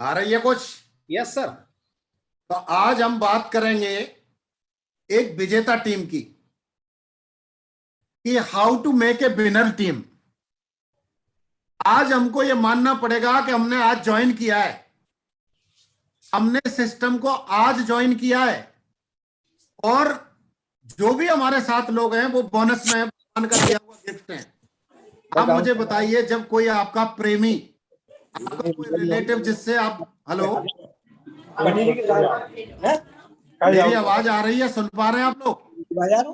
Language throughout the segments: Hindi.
आ रही है कुछ? Yes sir. तो आज हम बात करेंगे एक विजेता टीम की, कि how to make a winner team. आज हमको यह मानना पड़ेगा कि हमने आज ज्वाइन किया है, हमने सिस्टम को आज ज्वाइन किया है, और जो भी हमारे साथ लोग हैं वो बोनस में भगवान का दिया हुआ गिफ्ट है। अब मुझे बताइए, जब कोई आपका प्रेमी, आपका कोई रिलेटिव जिससे आप, हेलो, मेरी आवाज आ रही है? सुन पा रहे हैं आप लोग? हेलो,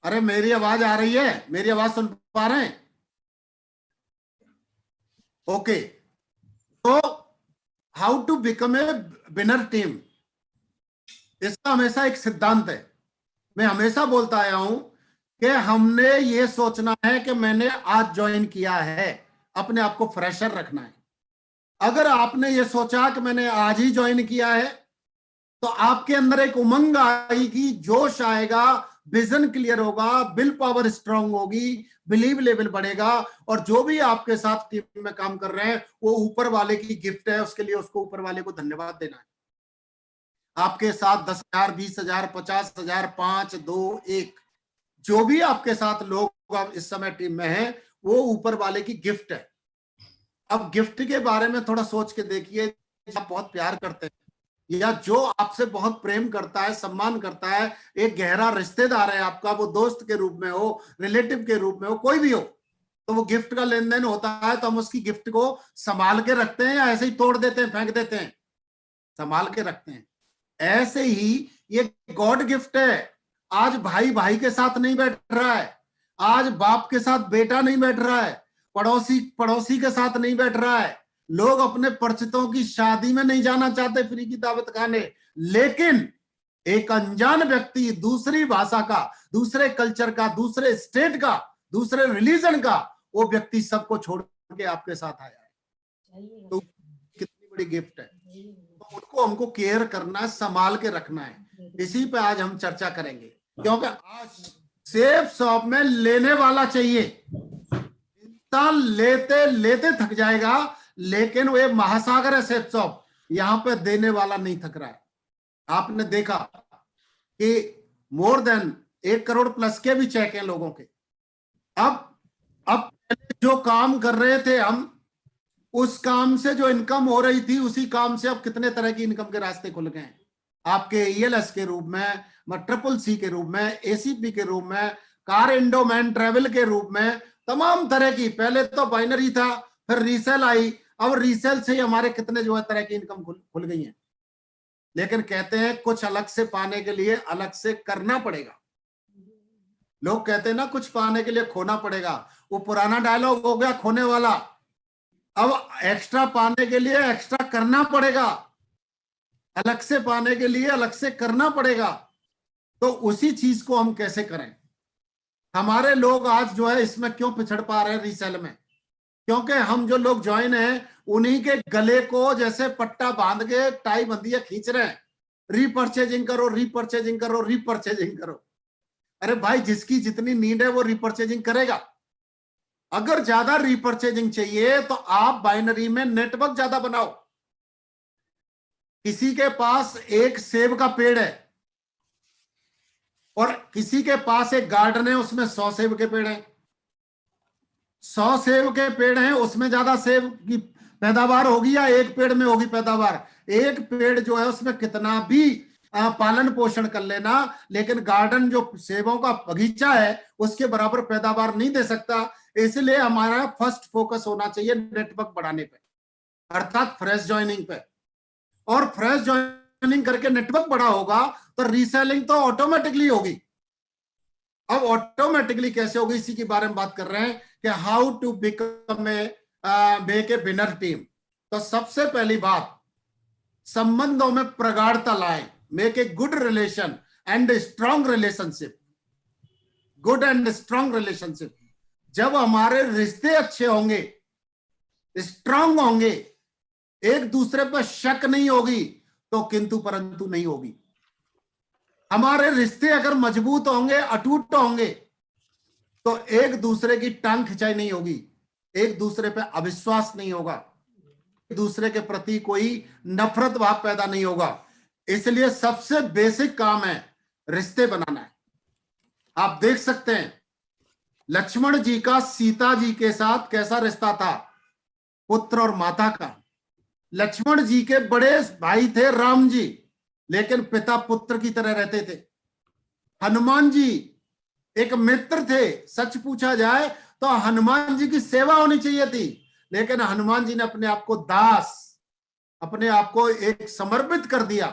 अरे मेरी आवाज आ रही है? मेरी आवाज सुन पा रहे हैं? ओके, तो how to become a winner team, इसका हमेशा एक सिद्धांत है। मैं हमेशा बोलता आया हूं कि हमने ये सोचना है कि मैंने आज ज्वाइन किया है, अपने आप को फ्रेशर रखना है। अगर आपने ये सोचा कि मैंने आज ही ज्वाइन किया है, तो आपके अंदर एक उमंग आएगी, जोश आएगा, विजन क्लियर होगा, विल पावर स्ट्रांग होगी, बिलीव लेवल बढ़ेगा, और जो भी आपके साथ टीम में काम कर रहे हैं वो ऊपर वाले की गिफ्ट है, उसके लिए उसको ऊपर वाले को धन्यवाद देना है। आपके साथ 10,000, 20,000, 50,000, 5, 2, 1, जो भी आपके साथ लोग अब इस समय टीम में हैं, वो ऊपर वाले की गिफ्ट है। अब गिफ्ट के बारे में थोड़ा सोच के देखिए, आप बहुत प्यार करते हैं या जो आपसे बहुत प्रेम करता है, सम्मान करता है, एक गहरा रिश्तेदार है आपका, वो दोस्त के रूप में हो, रिलेटिव के रूप में हो, कोई भी हो, तो वो गिफ्ट का लेन देन होता है, तो हम उसकी गिफ्ट को संभाल के रखते हैं या ऐसे ही तोड़ देते हैं, फेंक देते हैं? संभाल के रखते हैं। ऐसे ही ये गॉड गिफ्ट है। आज भाई भाई के साथ नहीं बैठ रहा है, आज बाप के साथ बेटा नहीं बैठ रहा है, पड़ोसी पड़ोसी के साथ नहीं बैठ रहा है, लोग अपने परिचितों की शादी में नहीं जाना चाहते फ्री की दावत खाने, लेकिन एक अनजान व्यक्ति, दूसरी भाषा का, दूसरे कल्चर का, दूसरे स्टेट का, दूसरे रिलीजन का, वो व्यक्ति सबको छोड़ के आपके साथ आया है। तो कितनी बड़ी गिफ्ट है। तो उनको हमको केयर करना है, संभाल के रखना है। इसी पे आज हम चर्चा करेंगे, क्योंकि आज सेफ शॉप में लेने वाला चाहिए। इंसान लेते लेते थक जाएगा, लेकिन वो महासागर है सेफ शॉप, यहां पे देने वाला नहीं थक रहा है। आपने देखा कि मोर देन 1 करोड़ प्लस के भी चेक हैं लोगों के। अब जो काम कर रहे थे हम, उस काम से जो इनकम हो रही थी, उसी काम से अब कितने तरह की इनकम के रास्ते खुल गए हैं आपके। ईएलएस के रूप में, ट्रिपल सी के रूप में, एसीपी के रूप में, कार इंडोमैन ट्रेवल के रूप में, तमाम तरह की। पहले तो बाइनरी था, फिर रीसेल आई, अब रीसेल से ही हमारे कितने जो है तरह की इनकम खुल गई है। लेकिन कहते हैं कुछ अलग से पाने के लिए अलग से करना पड़ेगा। लोग कहते हैं ना, कुछ पाने के लिए खोना पड़ेगा, वो पुराना डायलॉग हो गया खोने वाला। अब एक्स्ट्रा पाने के लिए एक्स्ट्रा करना पड़ेगा, अलग से पाने के लिए अलग से करना पड़ेगा। तो उसी चीज को हम कैसे करें? हमारे लोग आज जो है इसमें क्यों पिछड़ पा रहे हैं रीसेल में? क्योंकि हम जो लोग ज्वाइन हैं, उन्हीं के गले को जैसे पट्टा बांध के टाई बंदियां खींच रहे हैं, रीपर्चेजिंग करो, रीपर्चेजिंग करो, रीपर्चेजिंग करो। अरे भाई, जिसकी जितनी नीड है वो रीपर्चेजिंग करेगा। अगर ज्यादा रीपर्चेजिंग चाहिए तो आप बाइनरी में नेटवर्क ज्यादा बनाओ। किसी के पास एक सेब का पेड़ है और किसी के पास एक गार्डन है, उसमें 100 सेब के पेड़ हैं। 100 सेब के पेड़ हैं, उसमें ज्यादा सेब की पैदावार होगी या एक पेड़ में होगी पैदावार? एक पेड़ जो है उसमें कितना भी पालन पोषण कर लेना, लेकिन गार्डन जो सेबों का बगीचा है उसके बराबर पैदावार नहीं दे सकता। इसलिए हमारा फर्स्ट फोकस होना चाहिए नेटवर्क बढ़ाने पे, अर्थात फ्रेश ज्वाइनिंग पे। और फ्रेश ज्वाइनिंग करके नेटवर्क बड़ा होगा तो रीसेलिंग तो ऑटोमेटिकली होगी। अब ऑटोमेटिकली कैसे होगी, इसी के बारे में बात कर रहे हैं कि how to become a make a winner team. तो सबसे पहली बात, संबंधों में प्रगाढ़ता लाएं, make a good relation and strong relationship. Good and strong relationship, जब हमारे रिश्ते अच्छे होंगे, स्ट्रांग होंगे, एक दूसरे पर शक नहीं होगी, तो किंतु परंतु नहीं होगी। हमारे रिश्ते अगर मजबूत होंगे, अटूट होंगे, तो एक दूसरे की टांग खिंचाई नहीं होगी, एक दूसरे पे अविश्वास नहीं होगा, एक दूसरे के प्रति कोई नफरत भाव पैदा नहीं होगा। इसलिए सबसे बेसिक काम है रिश्ते बनाना है। आप देख सकते हैं लक्ष्मण जी का सीता जी के साथ कैसा रिश्ता था, पुत्र और माता का। लक्ष्मण जी के बड़े भाई थे राम जी, लेकिन पिता पुत्र की तरह रहते थे। हनुमान जी एक मित्र थे, सच पूछा जाए तो हनुमान जी की सेवा होनी चाहिए थी, लेकिन हनुमान जी ने अपने आप को दास, अपने आप को एक समर्पित कर दिया।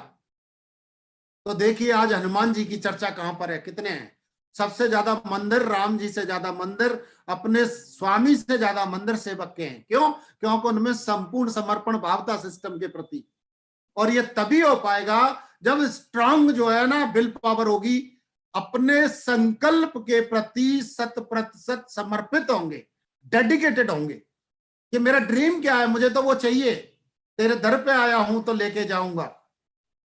तो देखिए आज हनुमान जी की चर्चा कहां पर है, कितने हैं? सबसे ज्यादा मंदिर राम जी से ज्यादा मंदिर, अपने स्वामी से ज्यादा मंदिर सेवक के हैं। क्यों? क्योंकि उनमें संपूर्ण समर्पण भाव था सिस्टम के प्रति। और ये तभी हो पाएगा जब स्ट्रांग जो है ना विल पावर होगी, अपने संकल्प के प्रति 100% समर्पित होंगे, डेडिकेटेड होंगे कि मेरा ड्रीम क्या है, मुझे तो वो चाहिए, तेरे दर पे आया हूं तो लेके जाऊंगा,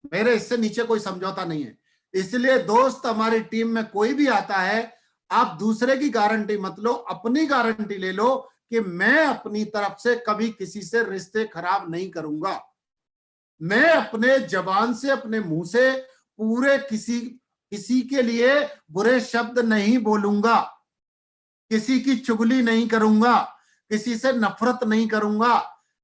मेरे इससे नीचे कोई समझौता नहीं है। इसलिए दोस्त, हमारी टीम में कोई भी आता है, आप दूसरे की गारंटी मत लो, अपनी गारंटी ले लो कि मैं अपनी तरफ से कभी किसी से रिश्ते खराब नहीं करूंगा। मैं अपने जबान से, अपने मुंह से पूरे किसी के लिए बुरे शब्द नहीं बोलूंगा, किसी की चुगली नहीं करूंगा, किसी से नफरत नहीं करूंगा।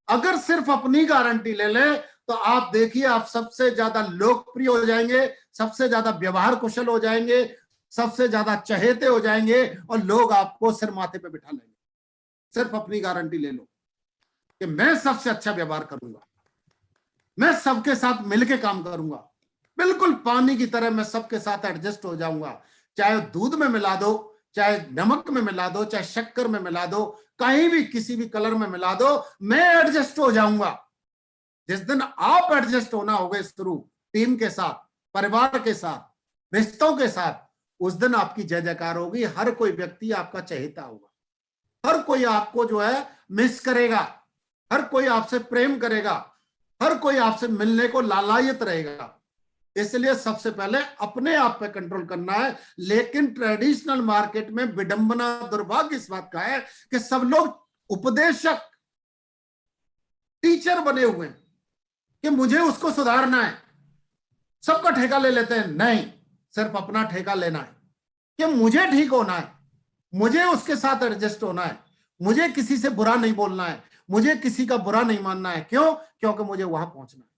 अगर सिर्फ अपनी गारंटी ले ले तो आप देखिए आप सबसे ज्यादा लोकप्रिय हो जाएंगे, सबसे ज्यादा व्यवहार कुशल हो जाएंगे, सबसे ज्यादा चहेते हो जाएंगे और लोग आपको सिर माथे पे बिठा लेंगे। सिर्फ अपनी गारंटी ले लो कि मैं सबसे अच्छा व्यवहार करूंगा, मैं सबके साथ मिलके काम करूंगा, बिल्कुल पानी की तरह मैं सबके साथ एडजस्ट हो जाऊंगा। चाहे दूध में मिला दो, चाहे नमक में मिला दो, चाहे शक्कर में मिला दो, कहीं भी किसी भी कलर में मिला दो, मैं एडजस्ट हो जाऊंगा। जिस दिन आप एडजस्ट होना होगा शुरू टीम के साथ, परिवार के साथ, रिश्तों के साथ, उस दिन आपकी जय जयकार होगी। हर कोई व्यक्ति आपका चहेता होगा, हर कोई आपको जो है मिस करेगा, हर कोई आपसे प्रेम करेगा, हर कोई आपसे मिलने को लालायत रहेगा। इसलिए सबसे पहले अपने आप पे कंट्रोल करना है। लेकिन ट्रेडिशनल मार्केट में विडंबना, दुर्भाग्य इस बात का है कि सब लोग उपदेशक, टीचर बने हुए हैं कि मुझे उसको सुधारना है, सबका ठेका ले लेते हैं। नहीं, सिर्फ अपना ठेका लेना है कि मुझे ठीक होना है, मुझे उसके साथ एडजस्ट होना है, मुझे किसी से बुरा नहीं बोलना है, मुझे किसी का बुरा नहीं मानना है। क्यों? क्योंकि मुझे वहां पहुंचना है।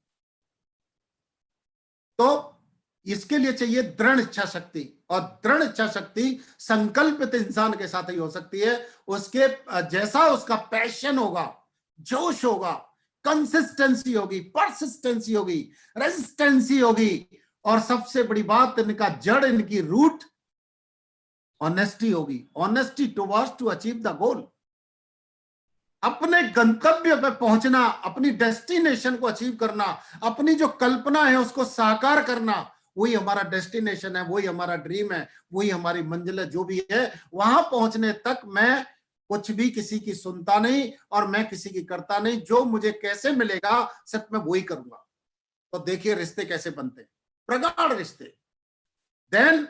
तो इसके लिए चाहिए दृढ़ इच्छा शक्ति, और दृढ़ इच्छा शक्ति संकल्पित इंसान के साथ ही हो सकती है। उसके जैसा उसका पैशन होगा, जोश होगा, कंसिस्टेंसी होगी, परसिस्टेंसी होगी, रेजिस्टेंसी होगी, और सबसे बड़ी बात, इनका जड़, इनकी रूट ऑनेस्टी होगी। Honesty towards to achieve the goal. अपने गंतव्य पे पहुंचना, अपनी डेस्टिनेशन को अचीव करना, अपनी जो कल्पना है उसको साकार करना, वही हमारा डेस्टिनेशन है, वही हमारा ड्रीम है, वही हमारी मंजिल है। जो भी है वहां पहुंचने तक मैं कुछ भी किसी की सुनता नहीं और मैं किसी की करता नहीं। जो मुझे कैसे मिलेगा सिर्फ मैं वही करूंगा। तो देखिए रिश्ते कैसे बनते हैं, प्रगाढ़ रिश्ते। देन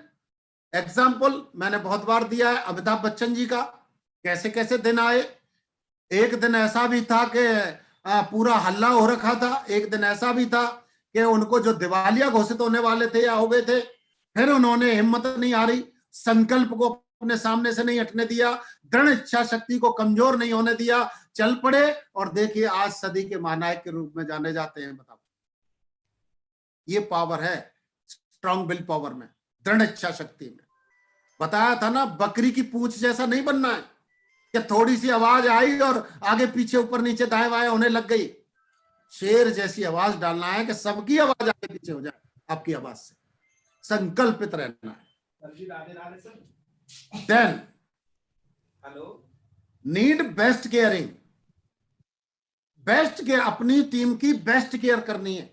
एग्जाम्पल मैंने बहुत बार दिया है अमिताभ बच्चन जी का, कैसे कैसे दिन आए। एक दिन ऐसा भी था कि पूरा हल्ला हो रखा था, एक दिन ऐसा भी था कि उनको जो दिवालिया घोषित होने वाले थे या हो गए थे, फिर उन्होंने हिम्मत नहीं हारी, संकल्प को अपने सामने से नहीं हटने दिया, दृढ़ इच्छा शक्ति को कमजोर नहीं होने दिया, चल पड़े और देखिए आज सदी के महानायक के रूप में जाने जाते हैं। बताओ, ये पावर है स्ट्रॉन्ग विल पावर में, दृढ़ इच्छा शक्ति में। बताया था ना, बकरी की पूंछ जैसा नहीं बनना है कि थोड़ी सी आवाज आई और आगे पीछे ऊपर नीचे दाएं बाएं होने लग गई। शेर जैसी आवाज डालना है कि सबकी आवाज आगे पीछे हो जाए आपकी आवाज से, संकल्पित रहना है। Then need best caring, best care, अपनी टीम की बेस्ट केयर करनी है।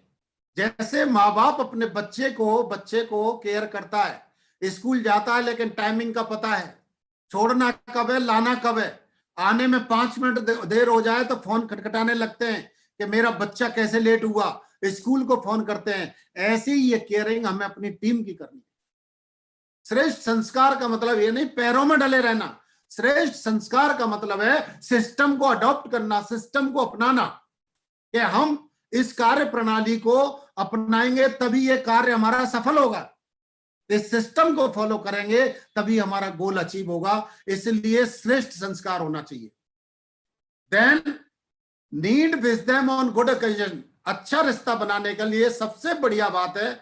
जैसे माँ बाप अपने बच्चे को केयर करता है, स्कूल जाता है लेकिन टाइमिंग का पता है, छोड़ना कब है, लाना कब है, आने में 5 मिनट देर हो जाए तो फोन खटखटाने लगते हैं कि मेरा बच्चा कैसे लेट हुआ, स्कूल को फोन करते हैं। ऐसे ही ये केयरिंग हमें अपनी टीम की करनी है। श्रेष्ठ संस्कार का मतलब ये नहीं पैरों में डले रहना। श्रेष्ठ संस्कार का मतलब है सिस्टम को अडॉप्ट करना, सिस्टम को अपनाना, कि हम इस कार्य प्रणाली को अपनाएंगे तभी ये कार्य हमारा सफल होगा, इस सिस्टम को फॉलो करेंगे तभी हमारा गोल अचीव होगा। इसलिए श्रेष्ठ संस्कार होना चाहिए। Then need wisdom on good occasion. अच्छा रिश्ता बनाने के लिए सबसे बढ़िया बात है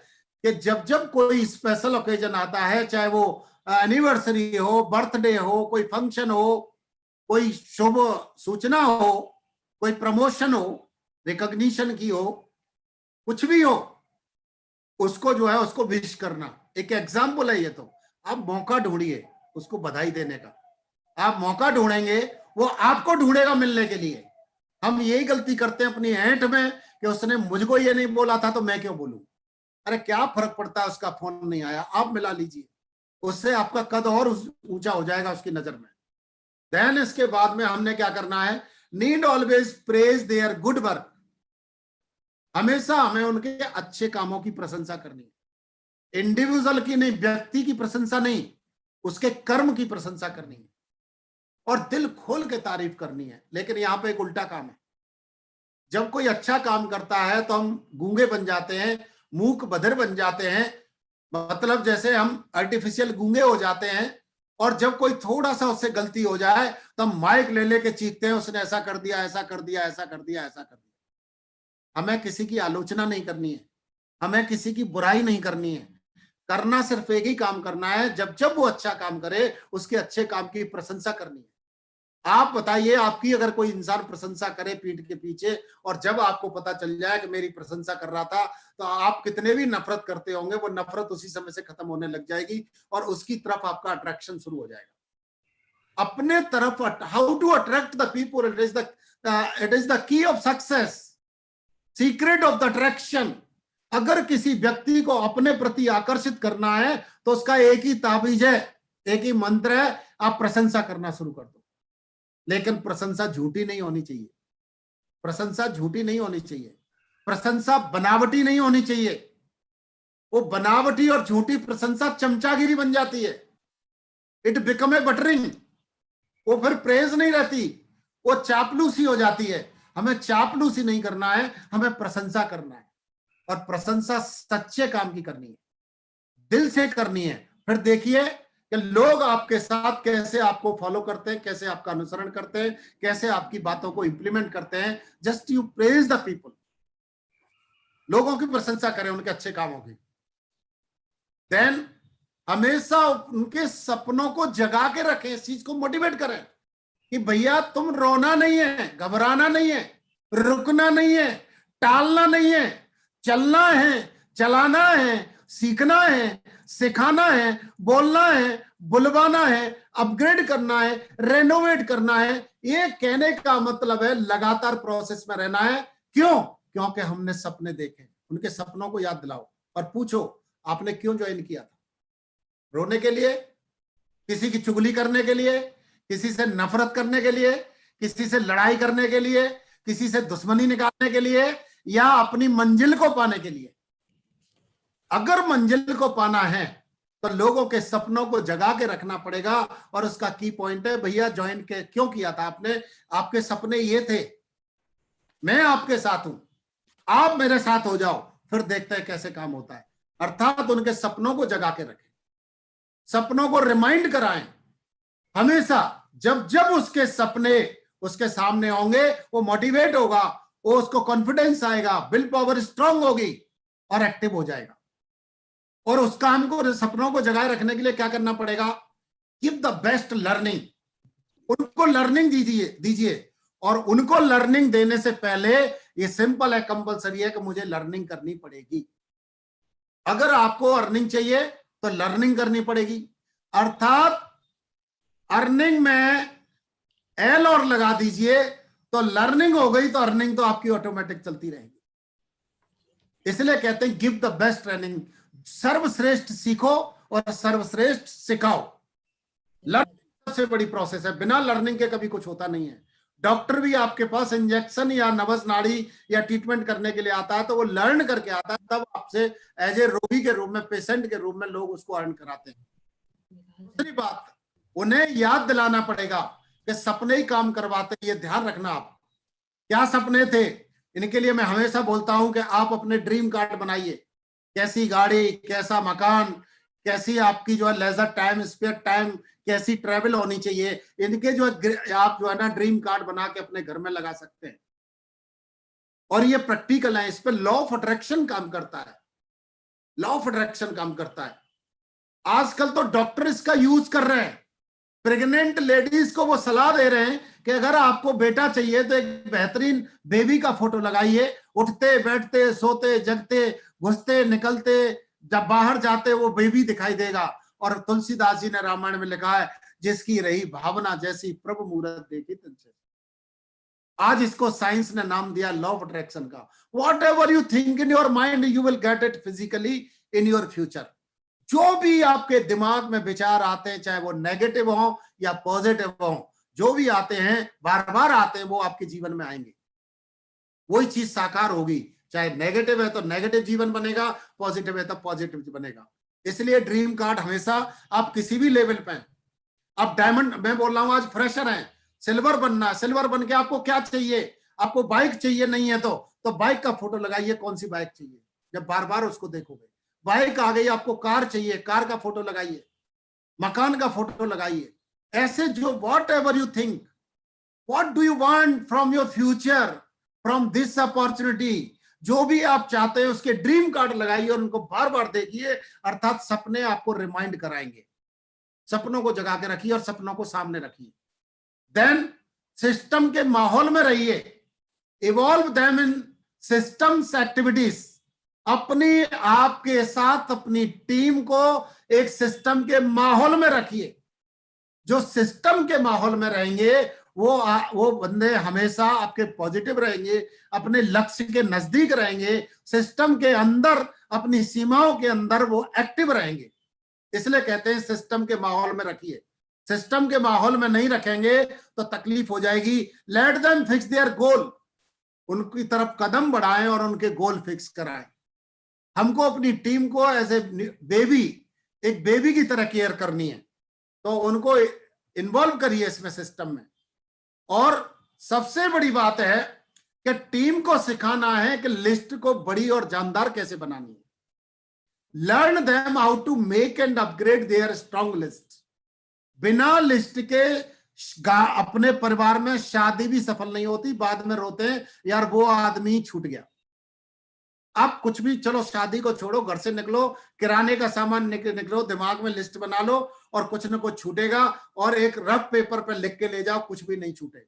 कि जब जब कोई स्पेशल ओकेजन आता है, चाहे वो एनिवर्सरी हो, बर्थडे हो, कोई फंक्शन हो, कोई शुभ सूचना हो, कोई प्रमोशन हो, रिकॉग्निशन की हो, कुछ भी हो, उसको जो है उसको विश करना। एक एग्जाम्पल है ये। तो आप मौका ढूंढिए उसको बधाई देने का, आप मौका ढूंढेंगे वो आपको ढूंढेगा मिलने के लिए। हम यही गलती करते हैं अपनी ऐंठ में कि उसने मुझको ये नहीं बोला था तो मैं क्यों बोलूं। अरे क्या फर्क पड़ता है, उसका फोन नहीं आया, आप मिला लीजिए, उससे आपका कद और ऊंचा हो जाएगा उसकी नजर में। देन इसके बाद में हमने क्या करना है, need always praise their good work. हमेशा हमें उनके अच्छे कामों की प्रशंसा करनी है, इंडिविजुअल की नहीं, व्यक्ति की प्रशंसा नहीं, उसके कर्म की प्रशंसा करनी है और दिल खोल के तारीफ करनी है। लेकिन यहां पे एक उल्टा काम है, जब कोई अच्छा काम करता है तो हम गूंगे बन जाते हैं, मूक बधिर बन जाते हैं, मतलब जैसे हम आर्टिफिशियल गूंगे हो जाते हैं। और जब कोई थोड़ा सा उससे गलती हो जाए तो हम माइक ले लेके चीखते हैं, उसने ऐसा कर दिया, ऐसा कर दिया, ऐसा कर दिया, ऐसा कर दिया। हमें किसी की आलोचना नहीं करनी है, हमें किसी की बुराई नहीं करनी है, करना सिर्फ एक ही काम करना है, जब जब वो अच्छा काम करे उसके अच्छे काम की प्रशंसा करनी है। आप बताइए, आपकी अगर कोई इंसान प्रशंसा करे पीठ के पीछे और जब आपको पता चल जाए कि मेरी प्रशंसा कर रहा था, तो आप कितने भी नफरत करते होंगे, वो नफरत उसी समय से खत्म होने लग जाएगी और उसकी तरफ आपका अट्रैक्शन शुरू हो जाएगा। अपने तरफ how to attract the people, it is the key of success, secret of the attraction. अगर किसी व्यक्ति को अपने प्रति आकर्षित करना है तो उसका एक ही ताबीज है, एक ही मंत्र है, आप प्रशंसा करना शुरू कर दो। लेकिन प्रशंसा झूठी नहीं होनी चाहिए, प्रशंसा झूठी नहीं होनी चाहिए, प्रशंसा बनावटी नहीं होनी चाहिए। वो बनावटी और झूठी प्रशंसा चमचागिरी बन जाती है, इट बिकम ए बटरिंग, वो फिर प्रेज नहीं रहती, वो चापलूसी हो जाती है। हमें चापलूसी नहीं करना है, हमें प्रशंसा करना है और प्रशंसा सच्चे काम की करनी है, दिल से करनी है। फिर देखिए कि लोग आपके साथ कैसे आपको फॉलो करते हैं, कैसे आपका अनुसरण करते हैं, कैसे आपकी बातों को इंप्लीमेंट करते हैं। Just you praise the people, लोगों की प्रशंसा करें उनके अच्छे कामों की। देन हमेशा उनके सपनों को जगा के रखें, इस चीज को मोटिवेट करें कि भैया तुम रोना नहीं है, घबराना नहीं है, रुकना नहीं है, टालना नहीं है, चलना है, चलाना है, सीखना है, सिखाना है, बोलना है, बुलवाना है, अपग्रेड करना है, रेनोवेट करना है। ये कहने का मतलब है लगातार प्रोसेस में रहना है। क्यों? क्योंकि हमने सपने देखे, उनके सपनों को याद दिलाओ और पूछो आपने क्यों ज्वाइन किया था? रोने के लिए, किसी की चुगली करने के लिए, किसी से नफरत करने के लिए, किसी से लड़ाई करने के लिए, किसी से दुश्मनी निकालने के लिए, या अपनी मंजिल को पाने के लिए? अगर मंजिल को पाना है तो लोगों के सपनों को जगा के रखना पड़ेगा। और उसका की पॉइंट है, भैया ज्वाइन के क्यों किया था आपने? आपके सपने ये थे, मैं आपके साथ हूं, आप मेरे साथ हो जाओ, फिर देखते हैं कैसे काम होता है। अर्थात उनके सपनों को जगा के रखें, सपनों को रिमाइंड कराएं हमेशा। जब जब उसके सपने उसके सामने होंगे वो मोटिवेट होगा, वो उसको कॉन्फिडेंस आएगा, विल पावर स्ट्रांग होगी और एक्टिव हो जाएगा। और उस काम को, सपनों को जगाए रखने के लिए क्या करना पड़ेगा? गिव द बेस्ट लर्निंग, उनको लर्निंग दीजिए। और उनको लर्निंग देने से पहले ये सिंपल है, कंपलसरी है कि मुझे लर्निंग करनी पड़ेगी। अगर आपको अर्निंग चाहिए तो लर्निंग करनी पड़ेगी, अर्थात अर्निंग में एल और लगा दीजिए तो लर्निंग हो गई, तो अर्निंग तो आपकी ऑटोमेटिक चलती रहेगी। इसलिए कहते हैं गिव द बेस्ट ट्रेनिंग, सर्वश्रेष्ठ सीखो और सर्वश्रेष्ठ सिखाओ। लर्निंग सबसे बड़ी प्रोसेस है, बिना लर्निंग के कभी कुछ होता नहीं है। डॉक्टर भी आपके पास इंजेक्शन या नवस नाड़ी या ट्रीटमेंट करने के लिए आता है तो वो लर्न करके आता है, तब आपसे एज ए रोगी के रूप में, पेशेंट के रूप में लोग उसको अर्न कराते हैं। दूसरी बात, उन्हें याद दिलाना पड़ेगा कि सपने ही काम करवाते, ये ध्यान रखना। आप क्या सपने थे, इनके लिए मैं हमेशा बोलता हूं कि आप अपने ड्रीम कार्ड बनाइए। कैसी गाड़ी, कैसा मकान, कैसी आपकी जो है लेजर टाइम, स्पेयर टाइम, कैसी ट्रैवल होनी चाहिए, इनके जो आप जो है ना ड्रीम कार्ड बना के अपने घर में लगा सकते हैं। और ये प्रैक्टिकल है, इस पे लॉ ऑफ अट्रैक्शन काम करता है, लॉ ऑफ अट्रैक्शन काम करता है। आजकल तो डॉक्टर इसका यूज कर रहे हैं, प्रेग्नेंट लेडीज को वो सलाह दे रहे हैं कि अगर आपको बेटा चाहिए तो एक बेहतरीन बेबी का फोटो लगाइए, उठते बैठते सोते जगते घुसते निकलते जब बाहर जाते वो बेबी दिखाई देगा। और तुलसीदास जी ने रामायण में लिखा है, जिसकी रही भावना जैसी प्रभु मूरत देखी तुझसे। आज इसको साइंस ने नाम दिया लॉ ऑफ अट्रैक्शन का। What ever you think in your mind you will get it physically in your future. जो भी आपके दिमाग में विचार आते हैं, चाहे वो नेगेटिव हो या पॉजिटिव हो, जो भी आते हैं बार बार आते हैं, वो आपके जीवन में आएंगे, वही चीज साकार होगी। चाहे नेगेटिव है तो नेगेटिव जीवन बनेगा, पॉजिटिव है तो पॉजिटिव बनेगा। इसलिए ड्रीम कार्ड हमेशा आप किसी भी लेवल पे, आप डायमंड, मैं बोल रहा हूं आज फ्रेशर हैं, सिल्वर बनना है, सिल्वर बन के आपको क्या चाहिए, आपको बाइक चाहिए नहीं है तो बाइक का फोटो लगाइए, कौन सी बाइक चाहिए, जब बार बार उसको देखोगे। बाइक आ गई, आपको कार चाहिए, कार का फोटो लगाइए, मकान का फोटो लगाइए। ऐसे जो what ever you think, what do you want from your future, from this opportunity, जो भी आप चाहते हैं उसके ड्रीम कार्ड लगाइए और उनको बार बार देखिए। अर्थात सपने आपको रिमाइंड कराएंगे, सपनों को जगा के रखिए और सपनों को सामने रखिए। देन सिस्टम के माहौल में रहिए, evolve them in systems activities. अपनी आपके साथ अपनी टीम को एक सिस्टम के माहौल में रखिए। जो सिस्टम के माहौल में रहेंगे वो बंदे हमेशा आपके पॉजिटिव रहेंगे, अपने लक्ष्य के नजदीक रहेंगे, सिस्टम के अंदर अपनी सीमाओं के अंदर वो एक्टिव रहेंगे। इसलिए कहते हैं सिस्टम के माहौल में रखिए। सिस्टम के माहौल में नहीं रखेंगे तो तकलीफ हो जाएगी। लेट देम फिक्स देयर गोल, उनकी तरफ कदम बढ़ाएं और उनके गोल फिक्स कराएं। हमको अपनी टीम को एज ए बेबी, एक बेबी की तरह केयर करनी है, तो उनको इन्वॉल्व करिए इसमें सिस्टम में। और सबसे बड़ी बात है कि टीम को सिखाना है कि लिस्ट को बड़ी और जानदार कैसे बनानी है। Learn them how to make and upgrade their strong list. बिना लिस्ट के अपने परिवार में शादी भी सफल नहीं होती, बाद में रोते हैं यार वो आदमी छूट गया। आप कुछ भी, चलो शादी को छोड़ो, घर से निकलो, किराने का सामान निकलो, दिमाग में लिस्ट बना लो और कुछ न कुछ छूटेगा, और एक रफ पेपर पर लिख के ले जाओ, कुछ भी नहीं छूटेगा।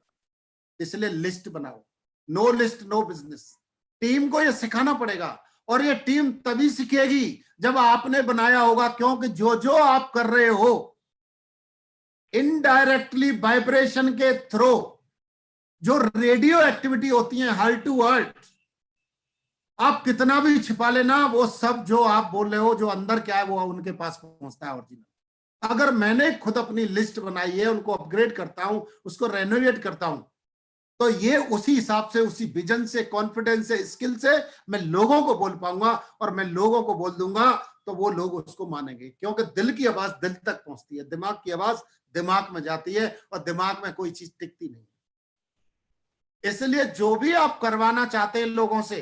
इसलिए लिस्ट बनाओ। No list no business. Team को ये सिखाना पड़ेगा, और ये टीम तभी सीखेगी जब आपने बनाया होगा, क्योंकि जो जो आप कर रहे हो इनडायरेक्टली वाइब्रेशन के थ्रू जो रेडियो एक्टिविटी होती है हार्ट टू हार्ट, आप कितना भी छिपा लेना, वो सब जो आप बोल रहे हो, जो अंदर क्या है, वो उनके पास पहुंचता है ओरिजिनल। अगर मैंने खुद अपनी लिस्ट बनाई है, उनको अपग्रेड करता हूं, उसको रेनोवेट करता हूं, तो ये उसी हिसाब से, उसी विजन से, कॉन्फिडेंस से, स्किल से मैं लोगों को बोल पाऊंगा, और मैं लोगों को बोल दूंगा तो वो लोग उसको मानेंगे। क्योंकि दिल की आवाज दिल तक पहुंचती है, दिमाग की आवाज दिमाग में जाती है, और दिमाग में कोई चीज टिकती नहीं। इसलिए जो भी आप करवाना चाहते हैं लोगों से,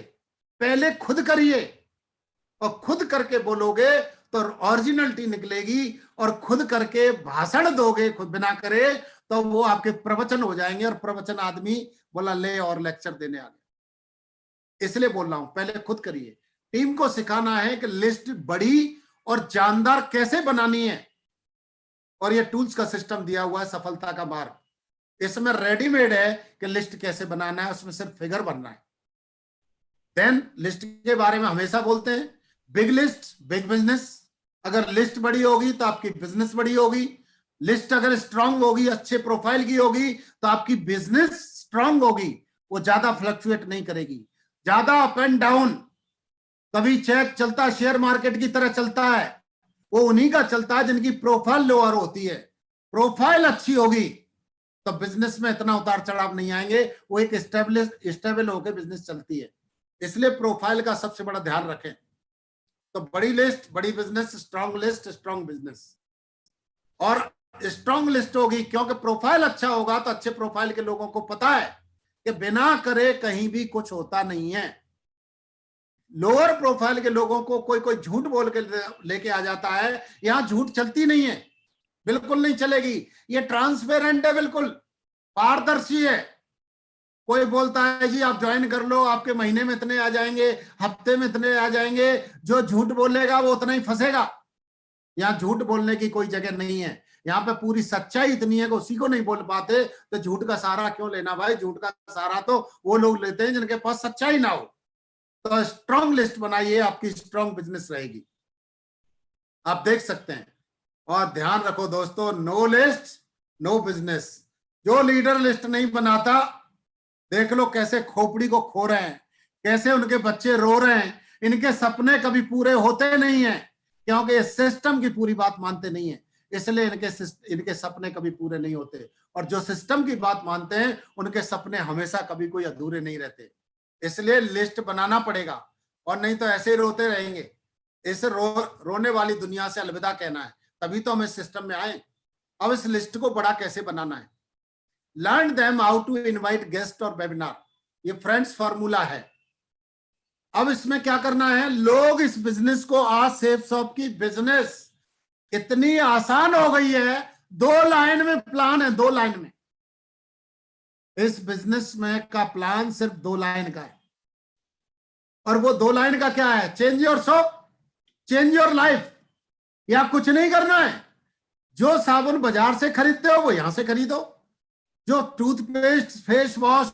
पहले खुद करिए, और खुद करके बोलोगे तो ओरिजिनलिटी निकलेगी, और खुद करके भाषण दोगे खुद बिना करे तो वो आपके प्रवचन हो जाएंगे, और प्रवचन आदमी बोला ले और लेक्चर देने आ गए। इसलिए बोल रहा हूं पहले खुद करिए। टीम को सिखाना है कि लिस्ट बड़ी और जानदार कैसे बनानी है, और ये टूल्स का सिस्टम दिया हुआ है, सफलता का मार्ग। इसमें रेडीमेड है कि लिस्ट कैसे बनाना है, उसमें सिर्फ फिगर बनना है। देन लिस्ट के बारे में हमेशा बोलते हैं, बिग लिस्ट बिग बिजनेस। अगर लिस्ट बड़ी होगी तो आपकी बिजनेस बड़ी होगी। लिस्ट अगर स्ट्रांग होगी, अच्छे प्रोफाइल की होगी, तो आपकी बिजनेस स्ट्रांग होगी, वो ज्यादा फ्लक्चुएट नहीं करेगी, ज्यादा अप एंड डाउन। कभी चेक चलता शेयर मार्केट की तरह चलता है, वो उन्हीं का चलता है जिनकी प्रोफाइल लोअर होती है। प्रोफाइल अच्छी होगी तो बिजनेस में इतना उतार चढ़ाव नहीं आएंगे, वो एक स्टेबल होकर बिजनेस चलती है। इसलिए प्रोफाइल का सबसे बड़ा ध्यान रखें। तो बड़ी लिस्ट बड़ी business, strong list strong business. और स्ट्रॉन्ग लिस्ट होगी, क्योंकि प्रोफाइल अच्छा होगा तो अच्छे प्रोफाइल के लोगों को पता है कि बिना करे कहीं भी कुछ होता नहीं है। लोअर प्रोफाइल के लोगों को कोई कोई झूठ बोल के लेके आ जाता है, यहां झूठ चलती नहीं है, बिल्कुल नहीं चलेगी। ये ट्रांसपेरेंट है, बिल्कुल पारदर्शी है। कोई बोलता है जी आप ज्वाइन कर लो, आपके महीने में इतने आ जाएंगे, हफ्ते में इतने आ जाएंगे, जो झूठ बोलेगा वो उतना ही फंसेगा। यहाँ झूठ बोलने की कोई जगह नहीं है, यहाँ पे पूरी सच्चाई इतनी है कि उसी को नहीं बोल पाते, तो झूठ का सहारा क्यों लेना भाई। झूठ का सहारा तो वो लोग लेते हैं जिनके पास सच्चाई ना हो। तो स्ट्रॉन्ग लिस्ट बनाइए, आपकी स्ट्रॉन्ग बिजनेस रहेगी, आप देख सकते हैं। और ध्यान रखो दोस्तों, नो लिस्ट नो बिजनेस। जो लीडर लिस्ट नहीं बनाता, देख लो कैसे खोपड़ी को खो रहे हैं, कैसे उनके बच्चे रो रहे हैं, इनके सपने कभी पूरे होते नहीं है, क्योंकि सिस्टम की पूरी बात मानते नहीं है, इसलिए इनके सपने कभी पूरे नहीं होते। और जो सिस्टम की बात मानते हैं उनके सपने हमेशा कभी कोई अधूरे नहीं रहते। इसलिए लिस्ट बनाना पड़ेगा, और नहीं तो ऐसे ही रोते रहेंगे। इस रोने वाली दुनिया से अलविदा कहना है, तभी तो हम इस सिस्टम में आए। अब इस लिस्ट को बड़ा कैसे बनाना है, learn them how to invite guest और वेबिनार, ये फ्रेंड्स फार्मूला है। अब इसमें क्या करना है, लोग इस बिजनेस को, आज सेफ शॉप की बिजनेस इतनी आसान हो गई है, 2 लाइन में प्लान है, 2 लाइन में। इस बिजनेस में का प्लान सिर्फ 2 लाइन का है, और वो 2 लाइन का क्या है, change your shop, change your life. या कुछ नहीं करना है, जो साबुन बाजार से खरीदते हो वो यहां से खरीदो, जो toothpaste, face wash,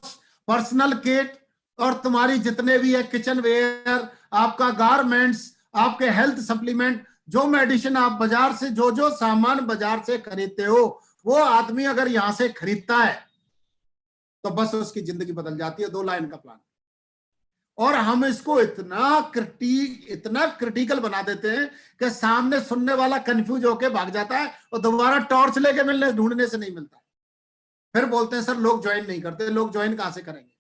personal kit और तुम्हारी जितने भी है किचन वेयर, आपका गारमेंट्स, आपके हेल्थ सप्लीमेंट, जो मेडिसिन आप बाजार से, जो जो सामान बाजार से खरीदते हो, वो आदमी अगर यहां से खरीदता है तो बस उसकी जिंदगी बदल जाती है। 2 लाइन का प्लान। और हम इसको इतना क्रिटिकल बना देते हैं कि सामने सुनने वाला कंफ्यूज होकर भाग जाता है और दोबारा टॉर्च लेके मिलने ढूंढने से नहीं मिलता। फिर बोलते हैं सर लोग ज्वाइन नहीं करते। लोग ज्वाइन कहां से करेंगे।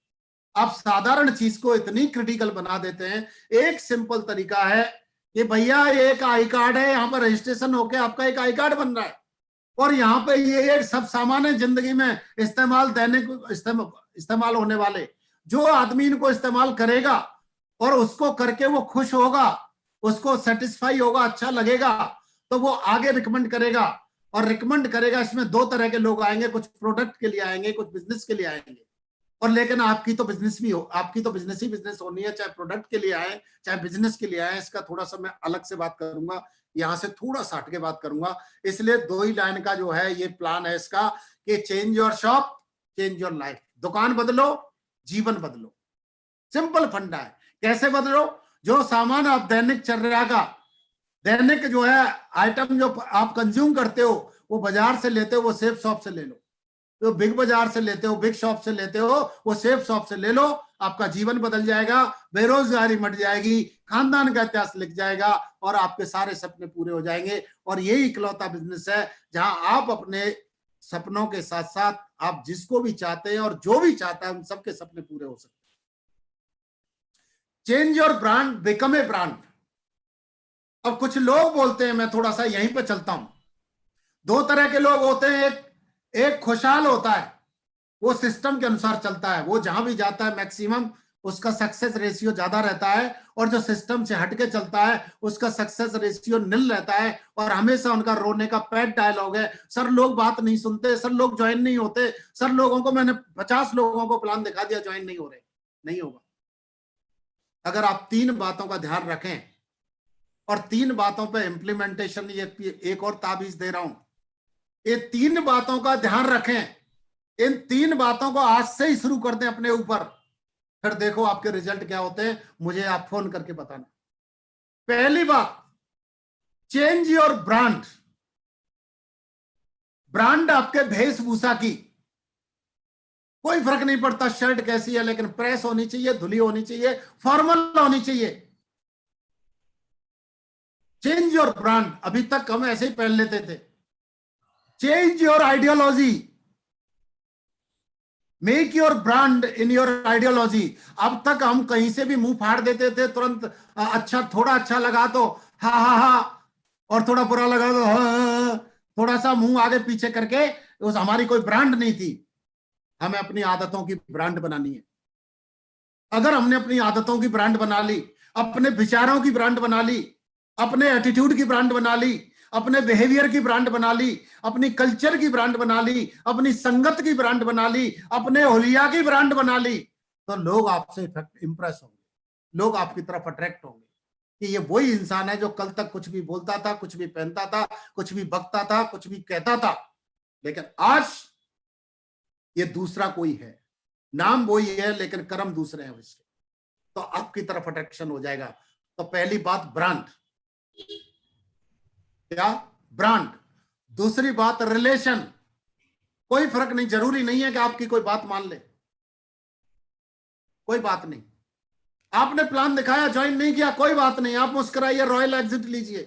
आप साधारण चीज को इतनी क्रिटिकल बना देते हैं। एक सिंपल तरीका है कि भैया एक आई कार्ड है, यहाँ पर रजिस्ट्रेशन होके आपका एक आई कार्ड बन रहा है, और यहाँ पे ये सब सामान है जिंदगी में इस्तेमाल होने वाले। जो आदमी इनको इस्तेमाल करेगा और उसको करके वो खुश होगा, उसको सेटिस्फाई होगा, अच्छा लगेगा, तो वो आगे रिकमेंड करेगा। और रिकमेंड करेगा, इसमें 2 तरह के लोग आएंगे, कुछ प्रोडक्ट के लिए आएंगे, कुछ बिजनेस के लिए आएंगे। और लेकिन आपकी तो बिजनेस भी हो, आपकी तो बिजनेस ही बिजनेस होनी है, चाहे प्रोडक्ट के लिए आए चाहे बिजनेस के लिए आए। इसका थोड़ा सा मैं अलग से बात करूंगा, यहां से थोड़ा सा हट के बात करूंगा। इसलिए 2 ही लाइन का जो है ये प्लान है इसका, कि change your shop, change your life. दुकान बदलो, जीवन बदलो। सिंपल फंडा है। कैसे बदलो, जो सामान आप दैनिक चर्या का, दैनिक जो है आइटम जो आप कंज्यूम करते हो, वो बाजार से लेते हो, वो सेफ शॉप से ले लो। तो बिग बाजार से लेते हो, बिग शॉप से लेते हो, वो सेफ शॉप से ले लो। आपका जीवन बदल जाएगा, बेरोजगारी मट जाएगी, खानदान का इतिहास लिख जाएगा, और आपके सारे सपने पूरे हो जाएंगे। और यही इकलौता बिजनेस है जहां आप अपने सपनों के साथ साथ आप जिसको भी चाहते हैं और जो भी चाहता है उन सबके सपने पूरे हो सकते हैं। Change your brand, become a brand. अब कुछ लोग बोलते हैं, मैं थोड़ा सा यहीं पे चलता हूं। 2 तरह के लोग होते हैं। एक खुशहाल होता है, वो सिस्टम के अनुसार चलता है, वो जहां भी जाता है मैक्सिमम उसका सक्सेस रेशियो ज्यादा रहता है। और जो सिस्टम से हटके चलता है उसका सक्सेस रेशियो निल रहता है। और हमेशा उनका रोने का पेट डायलॉग है, सर लोग बात नहीं सुनते, सर लोग ज्वाइन नहीं होते, सर लोगों को मैंने 50 लोगों को प्लान दिखा दिया, ज्वाइन नहीं हो रहे। नहीं होगा। अगर आप 3 बातों का ध्यान रखें और 3 बातों पे इंप्लीमेंटेशन, ये एक और ताबीज दे रहा हूं, ये 3 बातों का ध्यान रखें, इन 3 बातों को आज से ही शुरू कर दें अपने ऊपर, फिर देखो आपके रिजल्ट क्या होते हैं, मुझे आप फोन करके बताना। पहली बात, चेंज योर ब्रांड। ब्रांड आपके वेशभूषा की, कोई फर्क नहीं पड़ता शर्ट कैसी है, लेकिन प्रेस होनी चाहिए, धुली होनी चाहिए, फॉर्मल होनी चाहिए। Change your brand. अभी तक हम ऐसे ही पहन लेते थे। Change your ideology, make your brand in your ideology. अब तक हम कहीं से भी मुंह फाड़ देते थे, तुरंत अच्छा, थोड़ा अच्छा लगा तो हा हा हा, और थोड़ा बुरा लगा तो हा। थोड़ा सा मुंह आगे पीछे करके, उस हमारी कोई ब्रांड नहीं थी। हमें अपनी आदतों की ब्रांड बनानी है। अगर हमने अपनी आदतों की ब्रांड बना ली, अपने विचारों की ब्रांड बना ली, अपने एटीट्यूड की ब्रांड बना ली, अपने बिहेवियर की ब्रांड बना ली, अपनी कल्चर की ब्रांड बना ली, अपनी संगत की ब्रांड बना ली, अपने हुलिया की ब्रांड बना ली, तो लोग आपसे इंप्रेस होंगे, लोग आपकी तरफ अट्रैक्ट होंगे कि ये वही इंसान है जो कल तक कुछ भी बोलता था, कुछ भी पहनता था, कुछ भी बकता था, कुछ भी कहता था, लेकिन आज ये दूसरा कोई है। नाम वही है लेकिन कर्म दूसरे हैं उसके, तो आपकी तरफ अट्रैक्शन हो जाएगा। तो पहली बात ब्रांड, क्या ब्रांड। दूसरी बात रिलेशन। कोई फर्क नहीं, जरूरी नहीं है कि आपकी कोई बात मान ले, कोई बात नहीं। आपने प्लान दिखाया, ज्वाइन नहीं किया, कोई बात नहीं, आप मुस्कुराइए, रॉयल एग्जिट लीजिए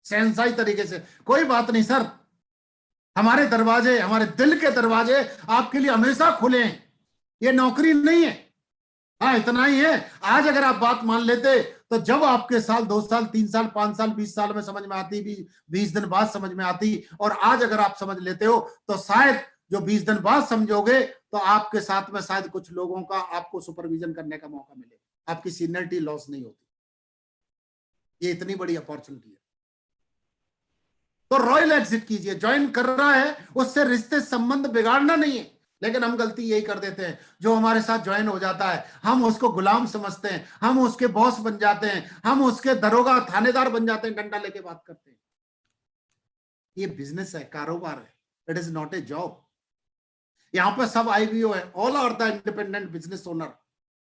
सहनशाई तरीके से, कोई बात नहीं सर। हमारे दरवाजे, हमारे दिल के दरवाजे आपके लिए हमेशा खुले हैं। ये नौकरी नहीं है। हाँ, इतना ही है, आज अगर आप बात मान लेते तो जब आपके साल 2 साल 3 साल 5 साल 20 साल में समझ में आती, 20 दिन बाद समझ में आती, और आज अगर आप समझ लेते हो तो शायद जो 20 दिन बाद समझोगे तो आपके साथ में शायद कुछ लोगों का आपको सुपरविजन करने का मौका मिले, आपकी सीनियरिटी लॉस नहीं होती। ये इतनी बड़ी अपॉर्चुनिटी है। तो रॉयल एग्जिट कीजिए। ज्वाइन कर रहा है उससे रिश्ते संबंध बिगाड़ना नहीं है, लेकिन हम गलती यही कर देते हैं, जो हमारे साथ ज्वाइन हो जाता है हम उसको गुलाम समझते हैं, हम उसके बॉस बन जाते हैं, हम उसके दरोगा थानेदार बन जाते हैं, डंडा लेके बात करते हैं। ये बिजनेस है, कारोबार है, it is not a job. यहां पर सब आईबीओ है, all are the independent business owner.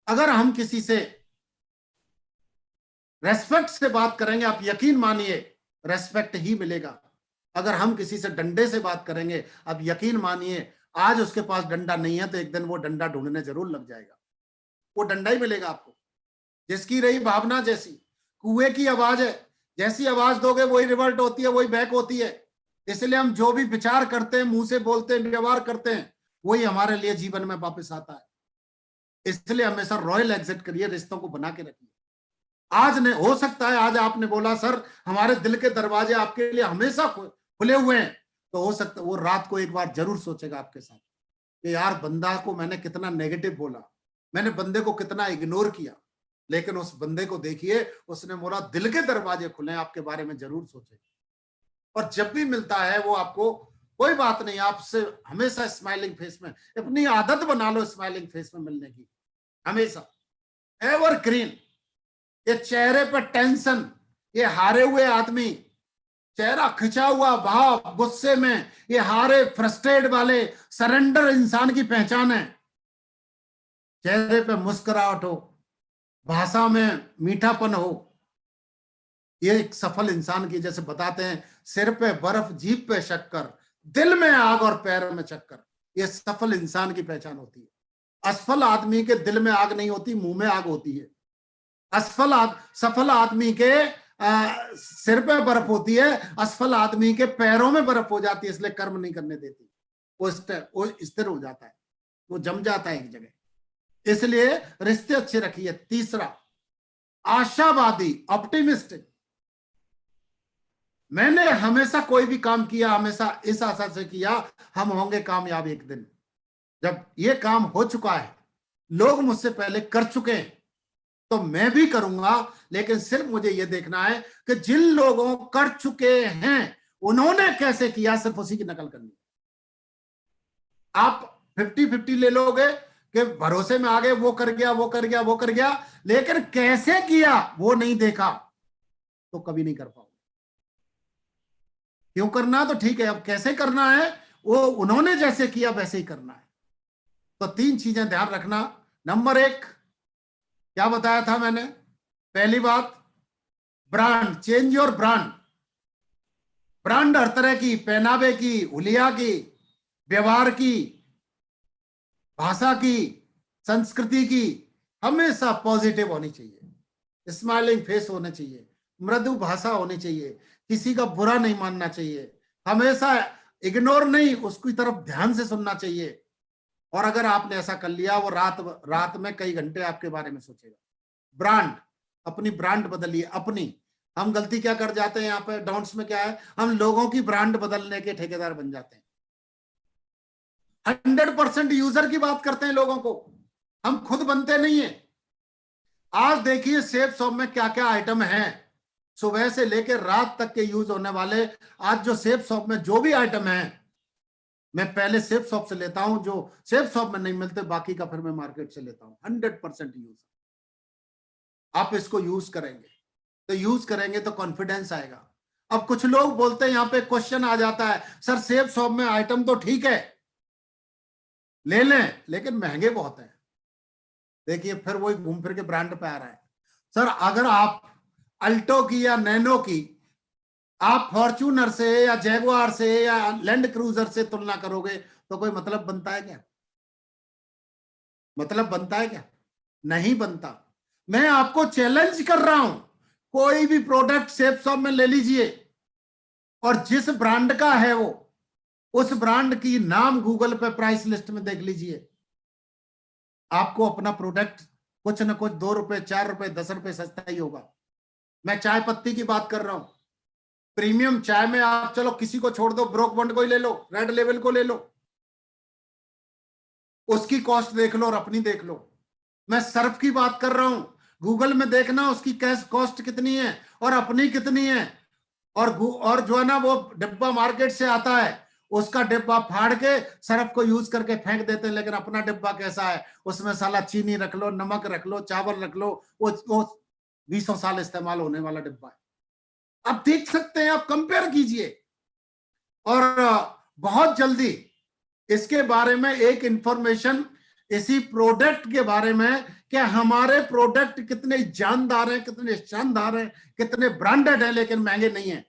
अगर हम किसी से रेस्पेक्ट से बात करेंगे, आप यकीन मानिए रेस्पेक्ट ही मिलेगा। अगर हम किसी से डंडे से बात करेंगे, अब यकीन मानिए आज उसके पास डंडा नहीं है तो एक दिन वो डंडा ढूंढने जरूर लग जाएगा, वो डंडा ही मिलेगा आपको। जिसकी रही भावना जैसी, कुएं की आवाज है, जैसी आवाज दोगे वही रिवर्ट होती है, वही बैक होती है। इसलिए हम जो भी विचार करते हैं, मुंह से बोलते हैं, व्यवहार करते हैं, वही हमारे लिए जीवन में वापस आता है। इसलिए हमेशा रॉयल एग्जिट करिए, रिश्तों को बना के रखिए। आज ने हो सकता है, आज आपने बोला सर हमारे दिल के दरवाजे आपके लिए हमेशा खुले हुए हैं, तो हो सकता है वो रात को एक बार जरूर सोचेगा आपके साथ कि यार बंदा को मैंने कितना नेगेटिव बोला, मैंने बंदे को कितना इग्नोर किया, लेकिन उस बंदे को देखिए, उसने बोला दिल के दरवाजे खुले, आपके बारे में जरूर सोचे। और जब भी मिलता है वो आपको, कोई बात नहीं, आपसे हमेशा स्माइलिंग फेस में, अपनी आदत बना लो स्माइलिंग फेस में मिलने की, हमेशा एवर ग्रीन। ये चेहरे पर टेंशन, ये हारे हुए आदमी, चेहरा खिंचा हुआ भाव, गुस्से में, ये हारे फ्रस्ट्रेट वाले, सरेंडर इंसान की पहचान है। चेहरे पे मुस्कुराहट हो, भाषा में मीठापन हो, ये एक सफल इंसान की, जैसे बताते हैं सिर पे बर्फ जीभ पे शक्कर, दिल में आग और पैर में चक्कर, ये सफल इंसान की पहचान होती है। असफल आदमी के दिल में आग नहीं होती, मुंह में आग होती है। सफल आदमी के सिर पे बर्फ होती है, असफल आदमी के पैरों में बर्फ हो जाती है, इसलिए कर्म नहीं करने देती, वो स्थिर हो जाता है, वो जम जाता है एक जगह। इसलिए रिश्ते अच्छे रखिए। तीसरा, आशावादी, ऑप्टिमिस्टिक। मैंने हमेशा कोई भी काम किया, हमेशा इस आशा से किया हम होंगे कामयाब एक दिन। जब ये काम हो चुका है, लोग मुझसे पहले कर चुके हैं, तो मैं भी करूंगा, लेकिन सिर्फ मुझे यह देखना है कि जिन लोगों कर चुके हैं उन्होंने कैसे किया, सिर्फ उसी की नकल करनी। आप 50-50 ले लोगे कि भरोसे में आ गए, वो कर गया वो कर गया वो कर गया, लेकिन कैसे किया वो नहीं देखा, तो कभी नहीं कर पाओगे। क्यों करना तो ठीक है, अब कैसे करना है, वो उन्होंने जैसे किया वैसे ही करना है। तो 3 चीजें ध्यान रखना। नंबर 1 क्या बताया था मैंने, पहली बात brand, change your brand. Brand हर तरह की, पहनावे की, हुलिया की, व्यवहार की, भाषा की, संस्कृति की, हमेशा पॉजिटिव होनी चाहिए, स्माइलिंग फेस होना चाहिए, मृदु भाषा होनी चाहिए, किसी का बुरा नहीं मानना चाहिए, हमेशा इग्नोर नहीं, उसकी तरफ ध्यान से सुनना चाहिए। और अगर आपने ऐसा कर लिया, वो रात में कई घंटे आपके बारे में सोचेगा। ब्रांड, अपनी ब्रांड बदलिए, अपनी हम गलती क्या कर जाते हैं यहाँ पे डाउन्स में, क्या है, हम लोगों की ब्रांड बदलने के ठेकेदार बन जाते हैं। 100% यूजर की बात करते हैं लोगों को, हम खुद बनते नहीं है। आज देखिए सेफ शॉप में क्या क्या आइटम है, सुबह से लेकर रात तक के यूज होने वाले। आज जो सेफ शॉप में जो भी आइटम है, मैं पहले सेफ शॉप से लेता हूं, जो सेफ शॉप में नहीं मिलते बाकी का फिर मैं मार्केट से लेता हूं। 100% यूज। आप इसको यूज करेंगे तो कॉन्फिडेंस आएगा। अब कुछ लोग बोलते हैं, यहाँ पे क्वेश्चन आ जाता है, सर सेफ शॉप में आइटम तो ठीक है ले लें, लेकिन महंगे बहुत हैं। देखिए फिर वही घूम फिर के ब्रांड पे आ रहा है। सर अगर आप अल्टो की या नैनो की आप फॉर्च्यूनर से या जैगुआर से या लैंड क्रूजर से तुलना करोगे तो कोई मतलब बनता है क्या? मतलब बनता है क्या? नहीं बनता। मैं आपको चैलेंज कर रहा हूं, कोई भी प्रोडक्ट सेफ शॉप में ले लीजिए और जिस ब्रांड का है वो, उस ब्रांड की नाम गूगल पे प्राइस लिस्ट में देख लीजिए, आपको अपना प्रोडक्ट कुछ ना कुछ 2 रुपए 4 रुपए 10 रुपए सस्ता ही होगा। मैं चाय पत्ती की बात कर रहा हूं, प्रीमियम चाय में आप चलो किसी को छोड़ दो, ब्रोक बॉन्ड को ही ले लो, रेड लेवल को ले लो, उसकी कॉस्ट देख लो और अपनी देख लो। मैं सर्फ की बात कर रहा हूं, गूगल में देखना उसकी कैश कॉस्ट कितनी है और अपनी कितनी है। और जो है ना वो डिब्बा मार्केट से आता है, उसका डिब्बा फाड़ के सर्फ को यूज करके फेंक देते हैं, लेकिन अपना डिब्बा कैसा है, उसमें साला चीनी रख लो, नमक रख लो, चावल रख लो, वो 20 साल इस्तेमाल होने वाला डिब्बा है। आप देख सकते हैं, आप कंपेयर कीजिए। और बहुत जल्दी इसके बारे में एक इंफॉर्मेशन इसी प्रोडक्ट के बारे में कि हमारे प्रोडक्ट कितने जानदार हैं, कितने शानदार हैं, कितने ब्रांडेड हैं, लेकिन महंगे नहीं हैं।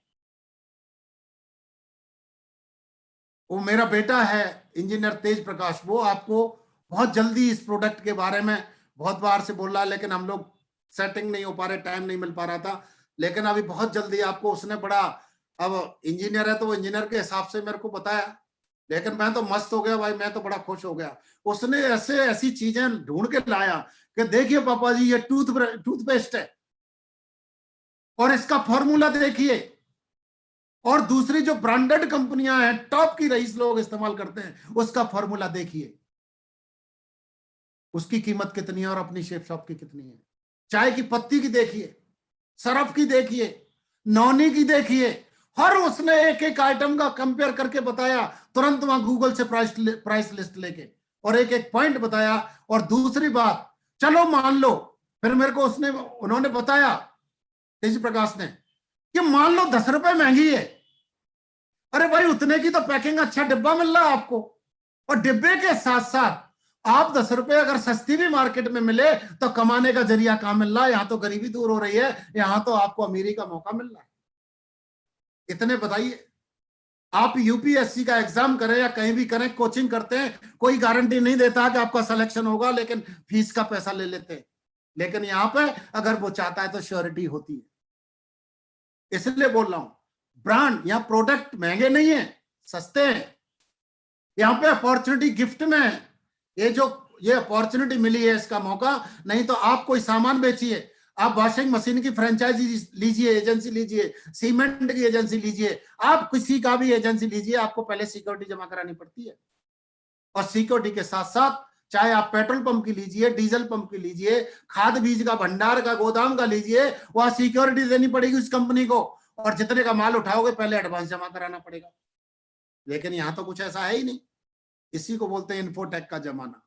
वो मेरा बेटा है इंजीनियर तेज प्रकाश, वो आपको बहुत जल्दी इस प्रोडक्ट के बारे में बहुत बार से बोल रहा है, लेकिन हम लोग सेटिंग नहीं हो पा रहे, टाइम नहीं मिल पा रहा था, लेकिन अभी बहुत जल्दी आपको उसने बड़ा, अब इंजीनियर है तो वो इंजीनियर के हिसाब से मेरे को बताया, लेकिन मैं तो मस्त हो गया भाई, मैं तो बड़ा खुश हो गया। उसने ऐसे ऐसी चीजें ढूंढ के लाया कि देखिए पापा जी ये टूथपेस्ट है और इसका फॉर्मूला देखिए, और दूसरी जो ब्रांडेड कंपनियां हैं टॉप की रईस लोग इस्तेमाल करते हैं, उसका फॉर्मूला देखिए, उसकी कीमत कितनी है और अपनी शेफ शॉप की कितनी है। चाय की पत्ती की देखिए, सरफ की देखिए, नौनी की देखिए, हर उसने एक एक आइटम का कंपेयर करके बताया, तुरंत वहां गूगल से प्राइस लिस्ट लेके, और एक एक पॉइंट बताया। और दूसरी बात, चलो मान लो, फिर मेरे को उन्होंने बताया तेज प्रकाश ने कि मान लो 10 रुपए महंगी है, अरे भाई उतने की तो पैकिंग अच्छा डिब्बा मिल रहा है आपको, और डिब्बे के साथ साथ आप 10 रुपए अगर सस्ती भी मार्केट में मिले तो कमाने का जरिया कहां मिल रहा है? यहां तो गरीबी दूर हो रही है, यहां तो आपको अमीरी का मौका मिल रहा है। इतने बताइए, आप यूपीएससी का एग्जाम करें या कहीं भी करें, कोचिंग करते हैं, कोई गारंटी नहीं देता कि आपका सिलेक्शन होगा, लेकिन फीस का पैसा ले लेते हैं। लेकिन यहां पे अगर वो चाहता है तो श्योरिटी होती है। इसलिए बोल रहा हूं, ब्रांड या प्रोडक्ट महंगे नहीं है, सस्ते हैं। यहाँ पे अपॉर्चुनिटी गिफ्ट में है, ये अपॉर्चुनिटी मिली है, इसका मौका। नहीं तो आप कोई सामान बेचिए, आप वॉशिंग मशीन की फ्रेंचाइजी लीजिए, एजेंसी लीजिए, सीमेंट की एजेंसी लीजिए, आप किसी का भी एजेंसी लीजिए, आपको पहले सिक्योरिटी जमा करानी पड़ती है। और सिक्योरिटी के साथ साथ चाहे आप पेट्रोल पंप की लीजिए, डीजल पंप की लीजिए, खाद बीज का भंडार का गोदाम का लीजिए, वहां सिक्योरिटी देनी पड़ेगी उस कंपनी को, और जितने का माल उठाओगे पहले एडवांस जमा कराना पड़ेगा। लेकिन यहां तो कुछ ऐसा है ही नहीं। इसी को बोलते हैं इन्फोटेक का जमाना।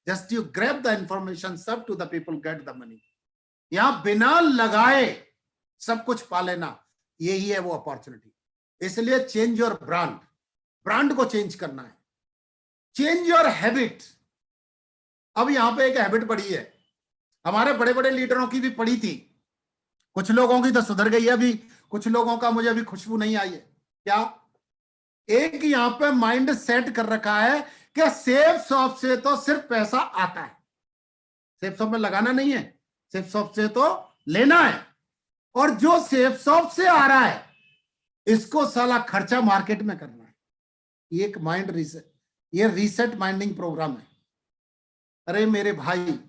Just you grab the information, serve to the people, get the money. यहां बिना लगाए सब कुछ पा लेना, यही है वो अपॉर्चुनिटी। इसलिए चेंज योर ब्रांड, ब्रांड को चेंज करना है। Change your habit. अब यहां पे एक हैबिट पड़ी है, हमारे बड़े बड़े लीडरों की भी पड़ी थी, कुछ लोगों की तो सुधर गई है, अभी कुछ लोगों का मुझे अभी खुशबू नहीं आई है। क्या? एक यहां पे माइंड सेट कर रखा है कि सेफ शॉप से तो सिर्फ पैसा आता है, सेफ शॉप में लगाना नहीं है, सेफ शॉप से तो लेना है। और जो सेफ शॉप से आ रहा है इसको साला खर्चा मार्केट में करना है। ये एक माइंड रीसेट, ये रीसेट माइंडिंग प्रोग्राम है। अरे मेरे भाई,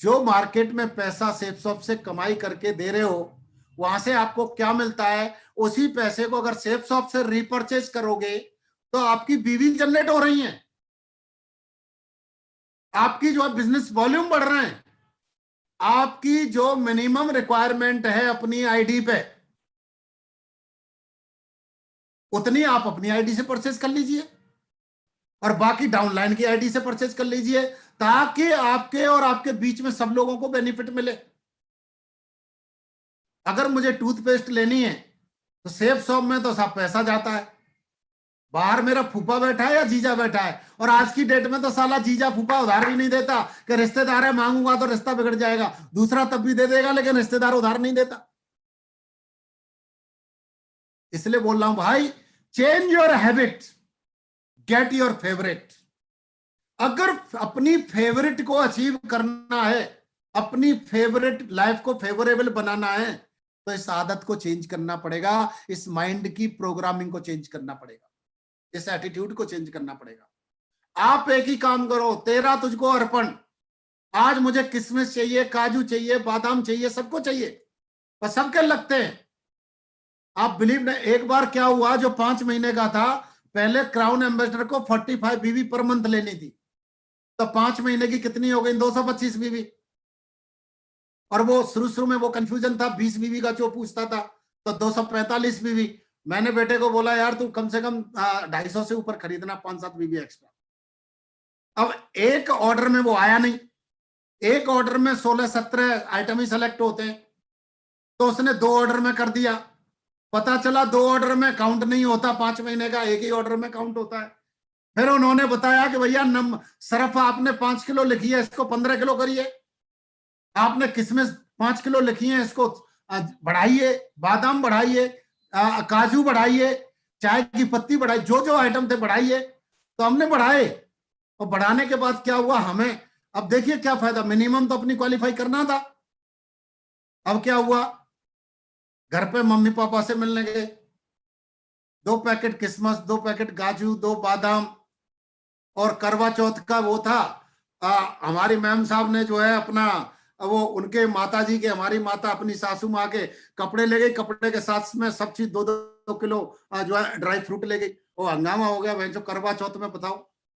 जो मार्केट में पैसा सेफ शॉप से कमाई करके दे रहे हो, वहां से आपको क्या मिलता है, उसी पैसे को अगर सेफ शॉप से रिपर्चेज करोगे तो आपकी बीवी जनरेट हो रही है, आपकी जो बिजनेस वॉल्यूम बढ़ रहे हैं, आपकी जो मिनिमम रिक्वायरमेंट है अपनी आईडी पे, उतनी आप अपनी आईडी से परचेज कर लीजिए और बाकी डाउनलाइन की आईडी से परचेज कर लीजिए, ताकि आपके और आपके बीच में सब लोगों को बेनिफिट मिले। अगर मुझे टूथपेस्ट लेनी है तो सेफ शॉप में तो सब पैसा जाता है, बाहर मेरा फूफा बैठा है या जीजा बैठा है, और आज की डेट में तो साला जीजा फूफा उधार भी नहीं देता कि रिश्तेदार है मांगूंगा तो रिश्ता बिगड़ जाएगा, दूसरा तब भी दे देगा लेकिन रिश्तेदार उधार नहीं देता। इसलिए बोल रहा हूं भाई, change your habit, get your favourite. अगर अपनी फेवरेट को अचीव करना है, अपनी फेवरेट लाइफ को फेवरेबल बनाना है, तो इस आदत को चेंज करना पड़ेगा, इस माइंड की प्रोग्रामिंग को चेंज करना पड़ेगा, इस एटीट्यूड को चेंज करना पड़ेगा। आप एक ही काम करो, तेरा तुझको अर्पण। आज मुझे किशमिश चाहिए, काजू चाहिए, बादाम चाहिए, सबको चाहिए, पर सबके लगते हैं। आप बिलीव नहीं, एक बार क्या हुआ, जो 5 महीने का था, पहले क्राउन एम्बेसडर को 45 बीवी पर मंथ लेनी थी, तो 5 महीने की कितनी हो गई, 225 बीवी। और वो शुरू शुरू में वो कंफ्यूजन था, 20 बीवी का जो पूछता था, तो 245 बीवी। मैंने बेटे को बोला यार तू कम से कम 250 से ऊपर खरीदना, 5-7 बीवी एक्स्ट्रा। अब एक ऑर्डर में वो आया नहीं, एक ऑर्डर में 16-17 आइटम ही सेलेक्ट होते हैं, तो उसने 2 ऑर्डर में कर दिया। पता चला 2 ऑर्डर में काउंट नहीं होता, 5 महीने का एक ही ऑर्डर में काउंट होता है। फिर उन्होंने बताया कि भैया सरफ आपने 5 किलो लिखी है, इसको 15 किलो करिए। आपने किशमिश 5 किलो लिखी है, इसको बढ़ाइए, बादाम बढ़ाइए, काजू बढ़ाइए, चाय की पत्ती बढ़ाई, जो जो आइटम थे बढ़ाइए। तो हमने बढ़ाए, और बढ़ाने के बाद क्या हुआ, हमें अब देखिए क्या फायदा, मिनिमम तो अपनी क्वालिफाई करना था। अब क्या हुआ, घर पे मम्मी पापा से मिलने गए, 2 पैकेट किशमिश, 2 पैकेट काजू, 2 बादाम, और करवा चौथ का वो था, हमारी मैम साहब ने जो है अपना वो उनके माता जी के, हमारी माता अपनी सासू माँ के कपड़े ले गई, कपड़े के साथ में सब चीज 2-2 किलो जो है ड्राई फ्रूट ले गई। वो हंगामा हो गया भाई, जो करवा चौथ में बताओ,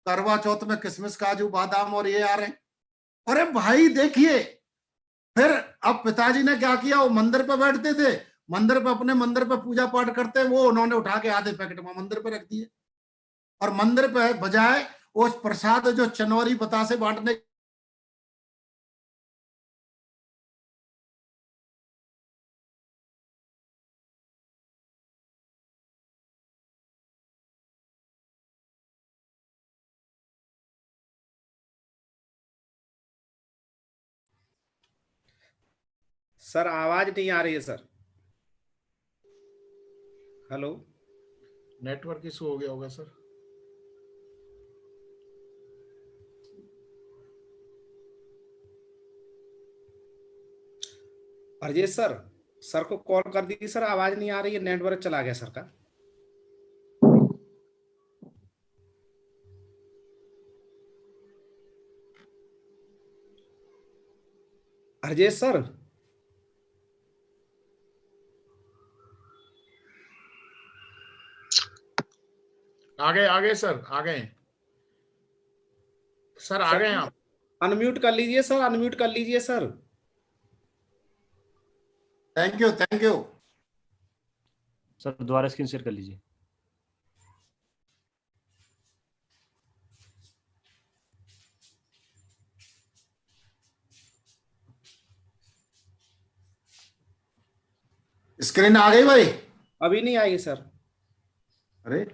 करवा चौथ में किशमिश काजू बादाम और ये आ रहे हैं। अरे भाई देखिए, फिर अब पिताजी ने क्या किया, वो मंदिर पे बैठते थे, मंदिर पे अपने मंदिर पे पूजा पाठ करते, वो उन्होंने उठा के आधे पैकेट में मंदिर पे रख दिए, और मंदिर पे बजाय उस प्रसाद जो चनौरी बतासे बांटने। सर आवाज नहीं आ रही है सर। हेलो, नेटवर्क इशू हो गया होगा सर। राजेश सर, सर को कॉल कर दी सर, आवाज नहीं आ रही है, नेटवर्क चला गया सर का। राजेश सर, आ गए सर, आ गए सर, आ गए आप। अनम्यूट कर लीजिए सर, अनम्यूट कर लीजिए sir. Thank you, thank you. Sir दोबारा स्क्रीन शेयर कर लीजिए। स्क्रीन आ गई भाई? अभी नहीं आई सर। अरे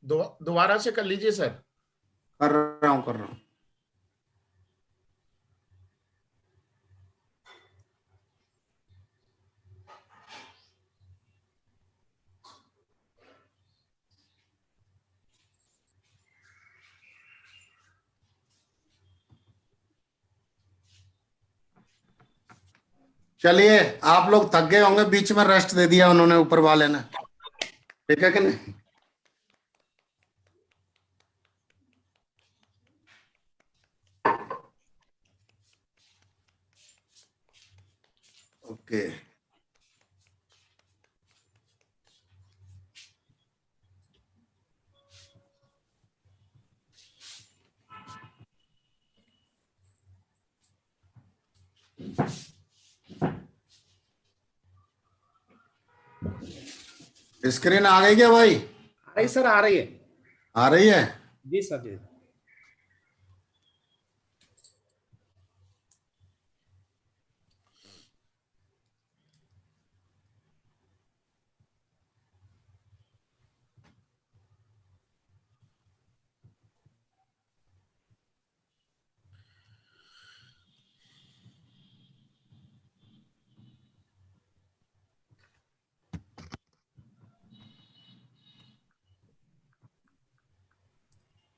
दोबारा से कर लीजिए सर। कर रहा हूं, कर रहा हूं। चलिए, आप लोग थक गए होंगे, बीच में रेस्ट दे दिया उन्होंने ऊपर वाले ने, ठीक है कि नहीं? ओके। ओके, स्क्रीन आ गई क्या भाई? आ रही सर, आ रही है। आ रही है? जी सर जी।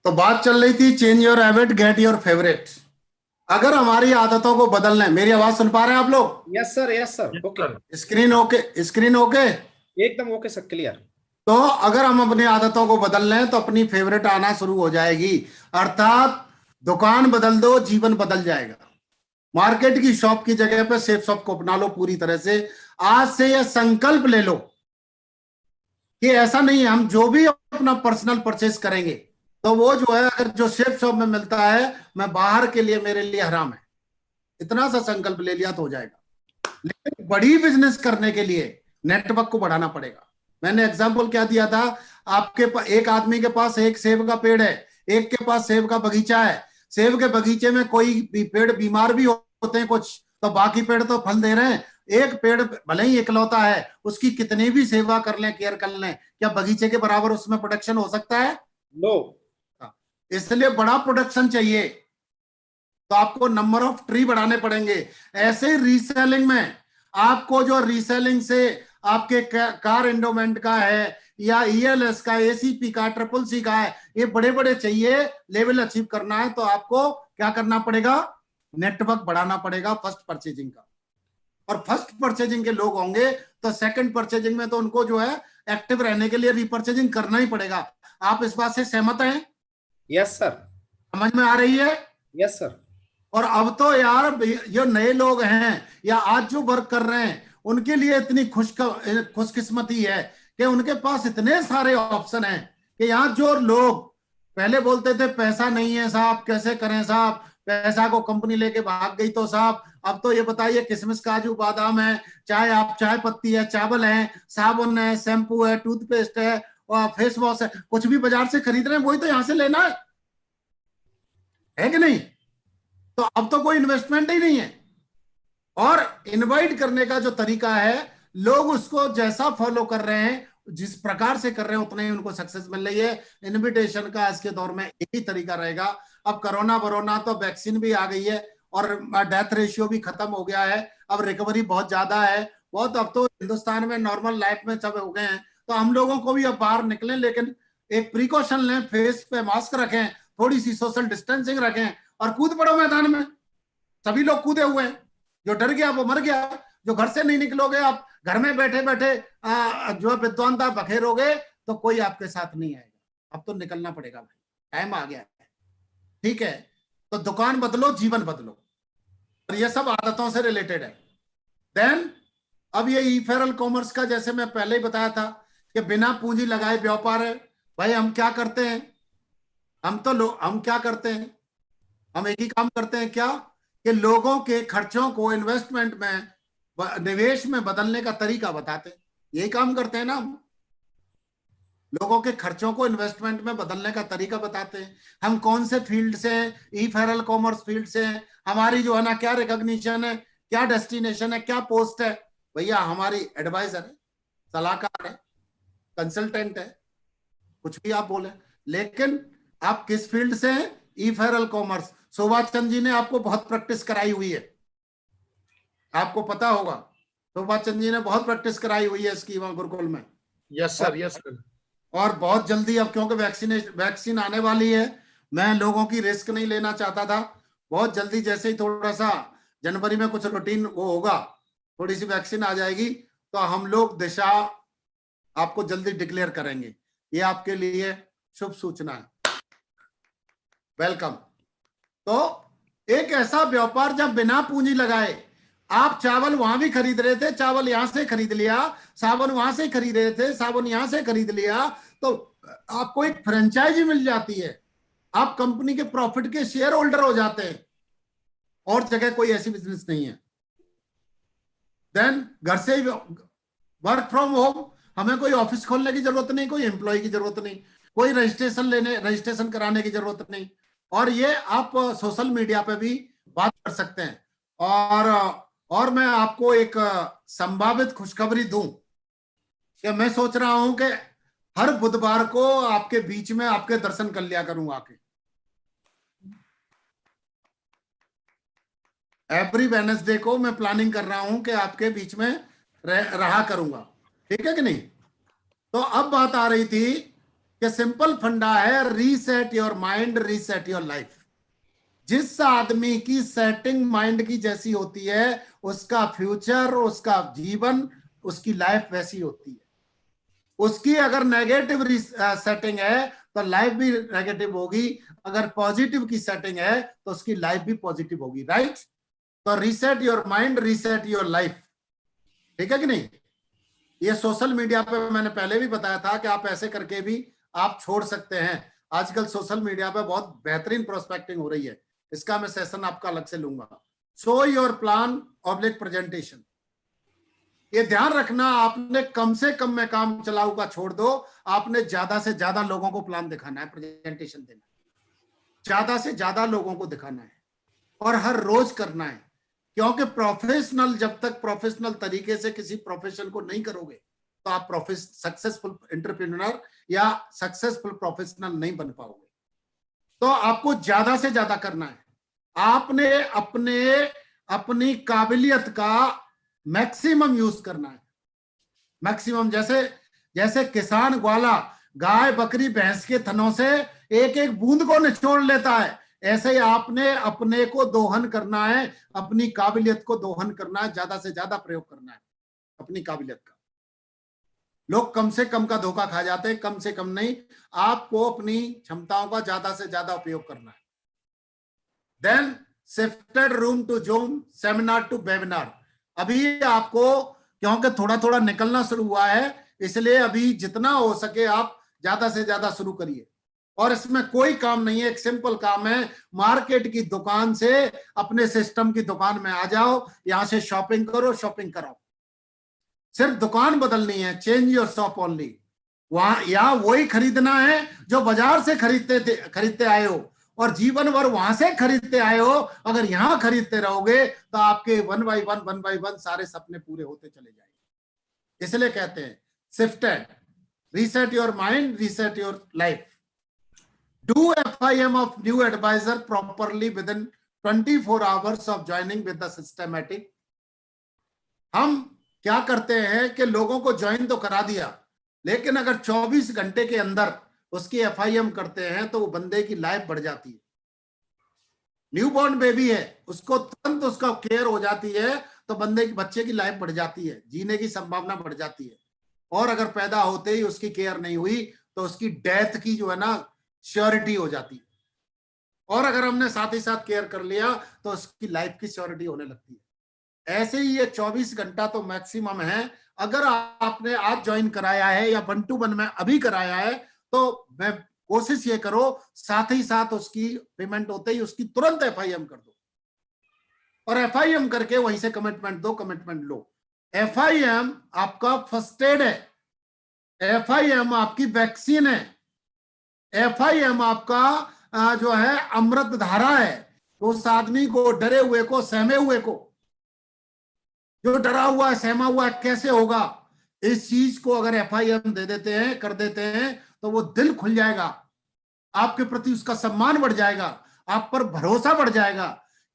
तो बात चल रही थी change your habit get your favourite. अगर हमारी आदतों को बदलना है, मेरी आवाज सुन पा रहे हैं आप लोग? Yes sir, okay. Screen okay? Screen okay? एकदम ओके सर, क्लियर। तो अगर हम अपनी आदतों को बदल लें तो अपनी फेवरेट आना शुरू हो जाएगी। अर्थात दुकान बदल दो, जीवन बदल जाएगा। मार्केट की शॉप की जगह पे सेफ शॉप को अपना लो पूरी तरह से। आज से यह संकल्प ले लो कि ऐसा नहीं है, हम जो भी अपना पर्सनल परचेज करेंगे तो वो जो है, अगर जो सेफ शॉप में मिलता है, मैं बाहर के लिए, मेरे लिए हराम है। इतना सा संकल्प ले लिया तो हो जाएगा। लेकिन बड़ी बिजनेस करने के लिए नेटवर्क को बढ़ाना पड़ेगा। मैंने एग्जांपल क्या दिया था, आपके एक आदमी के पास एक सेब का पेड़ है, एक के पास सेब का बगीचा है। सेब के बगीचे में कोई भी पेड़ बीमार भी होते हैं कुछ, तो बाकी पेड़ तो फल दे रहे हैं। एक पेड़ भले ही इकलौता है, उसकी कितनी भी सेवा कर लें, केयर कर लें, क्या बगीचे के बराबर उसमें प्रोडक्शन हो सकता है? नो। इसलिए बड़ा प्रोडक्शन चाहिए तो आपको नंबर ऑफ ट्री बढ़ाने पड़ेंगे। ऐसे ही रीसेलिंग में आपको जो रीसेलिंग से आपके कार एंडोमेंट का है या ईएलएस का, एसीपी का, ट्रिपल सी का है, ये बड़े बड़े चाहिए, लेवल अचीव करना है तो आपको क्या करना पड़ेगा? नेटवर्क बढ़ाना पड़ेगा फर्स्ट परचेजिंग का। और फर्स्ट परचेजिंग के लोग होंगे तो सेकंड परचेजिंग में तो उनको जो है एक्टिव रहने के लिए रीपरचेजिंग करना ही पड़ेगा। आप इस बात से सहमत हैं? Yes sir. समझ में आ रही है? Yes sir. और अब तो यार जो नए लोग हैं या आज जो वर्क कर रहे हैं, उनके लिए इतनी खुशकिस्मती है कि उनके पास इतने सारे ऑप्शन हैं कि यहाँ जो लोग पहले बोलते थे पैसा नहीं है साहब, कैसे करें साहब, पैसा को कंपनी लेके भाग गई तो साहब, अब तो ये बताइए किशमिश काजू बादाम है, चाय पत्ती है, चावल है, साबुन है, शैम्पू है, टूथपेस्ट है और फेस वॉश है, कुछ भी बाजार से खरीद रहे हैं वही तो यहां से लेना है कि नहीं? तो अब तो कोई इन्वेस्टमेंट ही नहीं है। और इनवाइट करने का जो तरीका है, लोग उसको जैसा फॉलो कर रहे हैं, जिस प्रकार से कर रहे हैं, उतना ही उनको सक्सेस मिल रही है। इनविटेशन का आज के दौर में एक ही तरीका रहेगा। अब कोरोना वरोना तो वैक्सीन भी आ गई है और डेथ रेशियो भी खत्म हो गया है, अब रिकवरी बहुत ज्यादा है, बहुत। अब तो हिंदुस्तान में नॉर्मल लाइफ में सब हो गए हैं, तो हम लोगों को भी अब बाहर निकलें, लेकिन एक प्रिकॉशन लें, फेस पे मास्क रखें, थोड़ी सी सोशल डिस्टेंसिंग रखें और कूद पड़ो मैदान में। सभी लोग कूदे हुए हैं, जो डर गया वो मर गया। जो घर से नहीं निकलोगे, आप घर में बैठे बैठे जो विद्वानता बखेरोगे तो कोई आपके साथ नहीं आएगा। अब तो निकलना पड़ेगा भाई, टाइम आ गया है। ठीक है, तो दुकान बदलो, जीवन बदलो, और ये सब आदतों से रिलेटेड है। देन अब ये ई फेरल कॉमर्स का, जैसे मैं पहले ही बताया था कि बिना पूंजी लगाए व्यापार है। भाई हम क्या करते हैं, हम क्या करते हैं, हम एक ही काम करते हैं क्या, कि लोगों के खर्चों को इन्वेस्टमेंट में, निवेश में बदलने का तरीका बताते हैं। यही काम करते हैं ना हम, लोगों के खर्चों को इन्वेस्टमेंट में बदलने का तरीका बताते हैं। हम कौन से फील्ड से हैं, ई फेरल कॉमर्स फील्ड से हैं, हमारी जो है ना क्या रिकॉग्निशन है, क्या डेस्टिनेशन है, क्या पोस्ट है। भैया हमारी एडवाइजर है, सलाहकार है, कंसल्टेंट है, कुछ भी आप बोले, लेकिन आप किस फील्ड से हैं? ई फेरल कॉमर्स। सुभाष चंद्र जी ने आपको बहुत प्रैक्टिस कराई हुई है, आपको पता होगा, सुभाष चंद्र जी ने बहुत प्रैक्टिस कराई हुई है इसकी वहां गुरुकुल में। Yes sir, yes sir. और बहुत जल्दी, अब क्योंकि वैक्सीन आने वाली है, मैं लोगों की रिस्क नहीं लेना चाहता था, बहुत जल्दी जैसे ही थोड़ा सा जनवरी में कुछ रूटीन वो होगा, थोड़ी सी वैक्सीन आ जाएगी, तो हम लोग दिशा आपको जल्दी डिक्लेयर करेंगे। ये आपके लिए शुभ सूचना है, वेलकम। तो एक ऐसा व्यापार जब बिना पूंजी लगाए आप चावल वहां भी खरीद रहे थे, चावल यहां से खरीद लिया, साबुन वहां से खरीद रहे थे, साबुन यहां से खरीद लिया, तो आपको एक फ्रेंचाइजी मिल जाती है, आप कंपनी के प्रॉफिट के शेयर होल्डर हो जाते हैं। और जगह कोई ऐसी बिजनेस नहीं है। देन घर से ही वर्क फ्रॉम होम, हमें कोई ऑफिस खोलने की जरूरत नहीं, कोई एम्प्लॉय की जरूरत नहीं, कोई रजिस्ट्रेशन कराने की जरूरत नहीं। और ये आप सोशल मीडिया पे भी बात कर सकते हैं। और मैं आपको एक संभावित खुशखबरी दूं कि मैं सोच रहा हूं कि हर बुधवार को आपके बीच में आपके दर्शन कर लिया करूंगा आके। एवरी वेडनेसडे को मैं प्लानिंग कर रहा हूं कि आपके बीच में रहा करूंगा, ठीक है कि नहीं। तो अब बात आ रही थी कि सिंपल फंडा है, reset your mind, reset your life. जिस आदमी की सेटिंग माइंड की जैसी होती है, उसका फ्यूचर, उसका जीवन, उसकी लाइफ वैसी होती है। उसकी अगर नेगेटिव सेटिंग है तो लाइफ भी नेगेटिव होगी, अगर पॉजिटिव की सेटिंग है तो उसकी लाइफ भी पॉजिटिव होगी, राइट। तो reset your mind, reset your life, ठीक है कि नहीं। ये सोशल मीडिया पे मैंने पहले भी बताया था कि आप ऐसे करके भी आप छोड़ सकते हैं। आजकल सोशल मीडिया पे बहुत बेहतरीन प्रोस्पेक्टिंग हो रही है, इसका मैं सेशन आपका अलग से लूंगा। Show your plan oblique presentation. ये ध्यान रखना, आपने कम से कम में काम चलाऊ का छोड़ दो, आपने ज्यादा से ज्यादा लोगों को प्लान दिखाना है, प्रेजेंटेशन देना है, ज्यादा से ज्यादा लोगों को दिखाना है और हर रोज करना है। क्योंकि प्रोफेशनल, जब तक प्रोफेशनल तरीके से किसी प्रोफेशन को नहीं करोगे तो आप सक्सेसफुल एंटरप्रेन्योर या सक्सेसफुल प्रोफेशनल नहीं बन पाओगे। तो आपको ज्यादा से ज्यादा करना है, आपने अपनी काबिलियत का मैक्सिमम यूज करना है, मैक्सिमम। जैसे किसान ग्वाला गाय बकरी भैंस के थनों से एक एक बूंद को निचोड़ लेता है, ऐसे ही आपने अपने को दोहन करना है, अपनी काबिलियत को दोहन करना है, ज्यादा से ज्यादा प्रयोग करना है अपनी काबिलियत का। लोग कम से कम का धोखा खा जाते हैं, कम से कम नहीं, आपको अपनी क्षमताओं का ज्यादा से ज्यादा उपयोग करना है। Then shifted room to Zoom, seminar to webinar. अभी आपको क्योंकि थोड़ा थोड़ा निकलना शुरू हुआ है, इसलिए अभी जितना हो सके आप ज्यादा से ज्यादा शुरू करिए। और इसमें कोई काम नहीं है, एक सिंपल काम है, मार्केट की दुकान से अपने सिस्टम की दुकान में आ जाओ, यहां से शॉपिंग करो, शॉपिंग कराओ। सिर्फ दुकान बदलनी है, चेंज योर शॉप ओनली। वहां यहां वही खरीदना है जो बाजार से खरीदते आए हो, और जीवन भर वहां से खरीदते आए हो। अगर यहां खरीदते रहोगे तो आपके वन बाई वन सारे सपने पूरे होते चले जाएंगे। इसलिए कहते हैं shifted, reset your mind, reset your life. Do FIM of new advisor properly within 24 hours of joining with the systematic। हम क्या करते हैं कि लोगों को ज्वाइन तो करा दिया, लेकिन अगर 24 घंटे के अंदर उसकी FIM करते हैं तो वो बंदे की लाइफ बढ़ जाती है। न्यूबॉर्न बेबी है, उसको तुरंत उसका केयर हो जाती है तो बच्चे की लाइफ बढ़ जाती है, जीने की संभावना बढ़ जाती है। और अगर पैदा होते ही उसकी केयर नहीं हुई तो उसकी डेथ की जो है ना श्योरिटी हो जाती है। और अगर हमने साथ ही साथ केयर कर लिया तो उसकी लाइफ की श्योरिटी होने लगती है। ऐसे ही ये 24 घंटा तो मैक्सिमम है। अगर आपने आज ज्वाइन कराया है या 1 to 1 में अभी कराया है तो मैं कोशिश ये करो साथ ही साथ उसकी पेमेंट होते ही उसकी तुरंत FIM कर दो, और FIM करके वहीं से कमिटमेंट दो, कमिटमेंट लो। FIM आपका फर्स्ट एड है, FIM आपकी वैक्सीन है, FIM आपका जो है अमृत धारा है। तो उस आदमी को, डरे हुए को, सहमे हुए को, जो डरा हुआ है, सहमा हुआ है, कैसे होगा, इस चीज को अगर FIM दे देते हैं, कर देते हैं तो वो दिल खुल जाएगा, आपके प्रति उसका सम्मान बढ़ जाएगा, आप पर भरोसा बढ़ जाएगा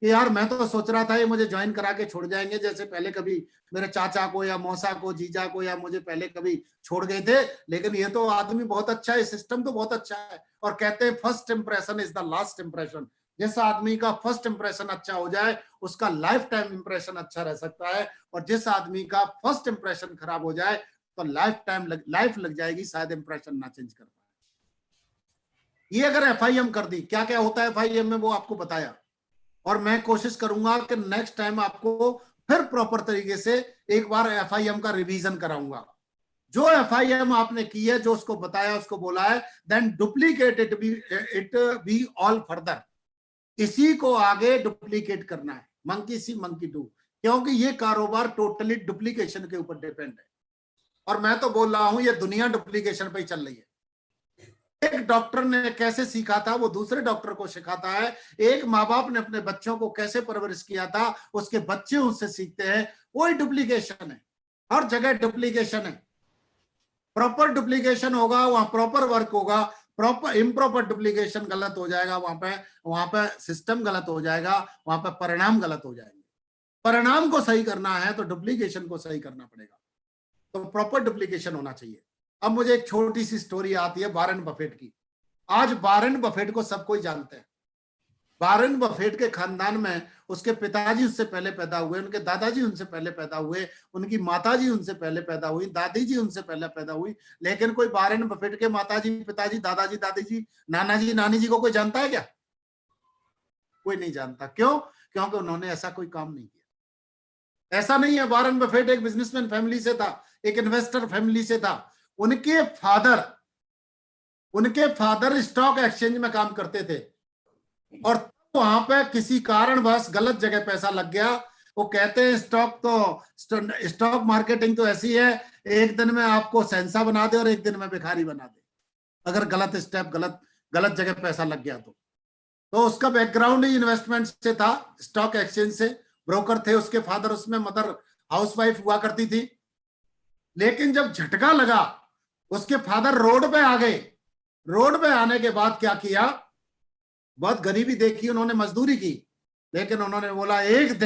कि यार मैं तो सोच रहा था ये मुझे ज्वाइन करा के छोड़ जाएंगे, जैसे पहले कभी मेरे चाचा को या मौसा को, जीजा को या मुझे पहले कभी छोड़ गए थे, लेकिन ये तो आदमी बहुत अच्छा है, सिस्टम तो बहुत अच्छा है। और कहते हैं first impression is the last impression. जिस आदमी का फर्स्ट इंप्रेशन अच्छा हो जाए उसका लाइफ टाइम इंप्रेशन अच्छा रह सकता है, और जिस आदमी का फर्स्ट इंप्रेशन खराब हो जाए तो लाइफ लग जाएगी, शायद इंप्रेशन ना चेंज कर पाए। ये अगर FIM कर दी, क्या क्या होता है FIM में वो आपको बताया, और मैं कोशिश करूंगा कि नेक्स्ट टाइम आपको फिर प्रॉपर तरीके से एक बार FIM का रिवीजन कराऊंगा। जो FIM आपने की है, जो उसको बताया, उसको बोला है, then duplicate it be all further. इसी को आगे डुप्लीकेट करना है, मंकी सी मंकी डू, क्योंकि ये कारोबार टोटली डुप्लीकेशन के ऊपर डिपेंड है। और मैं तो बोल रहा हूं ये दुनिया डुप्लीकेशन पे ही चल रही है। एक डॉक्टर ने कैसे सीखा था वो दूसरे डॉक्टर को सिखाता है। एक माँ बाप ने अपने बच्चों को कैसे परवरिश किया था उसके बच्चे उससे सीखते हैं। वही डुप्लीकेशन है, हर जगह डुप्लीकेशन है। प्रॉपर डुप्लीकेशन होगा वहां प्रॉपर वर्क होगा, प्रॉपर इम्प्रॉपर डुप्लीकेशन गलत हो जाएगा, वहां पे सिस्टम गलत हो जाएगा, वहां पे परिणाम गलत हो जाएंगे। परिणाम को सही करना है तो डुप्लीकेशन को सही करना पड़ेगा, तो प्रॉपर डुप्लीकेशन होना चाहिए। अब मुझे एक छोटी सी स्टोरी आती है वारेन बफेट की। आज वारेन बफेट को सब कोई जानते हैं। वारेन बफेट के खानदान में उसके पिताजी उससे पहले पैदा हुए, उनके दादाजी उनसे पहले पैदा हुए, उनकी माताजी उनसे पहले पैदा हुई, दादी जी उनसे पहले पैदा हुई। लेकिन कोई वारेन बफेट के माताजी, पिताजी, दादाजी, दादी जी, नाना जी, नानी जी को कोई जानता है क्या? कोई नहीं जानता। क्यों? क्योंकि उन्होंने ऐसा कोई काम नहीं किया। ऐसा नहीं है, वारेन बफेट एक बिजनेसमैन फैमिली से था, एक इन्वेस्टर फैमिली से था। उनके फादर स्टॉक एक्सचेंज में काम करते थे और वहां पे किसी कारणवश गलत जगह पैसा लग गया। वो कहते हैं स्टॉक मार्केटिंग तो ऐसी है, एक दिन में आपको सेंसा बना दे और एक दिन में भिखारी बना दे, अगर गलत स्टेप गलत जगह पैसा लग गया तो उसका बैकग्राउंड ही इन्वेस्टमेंट से था, स्टॉक एक्सचेंज से ब्रोकर थे उसके फादर, उसमें मदर हाउसवाइफ हुआ करती थी। लेकिन जब झटका लगा, उसके फादर रोड पे आ गए। रोड पे आने के बाद क्या किया, बहुत गरीबी देखी उन्होंने, मजदूरी की, लेकिन उन्होंने बोला एक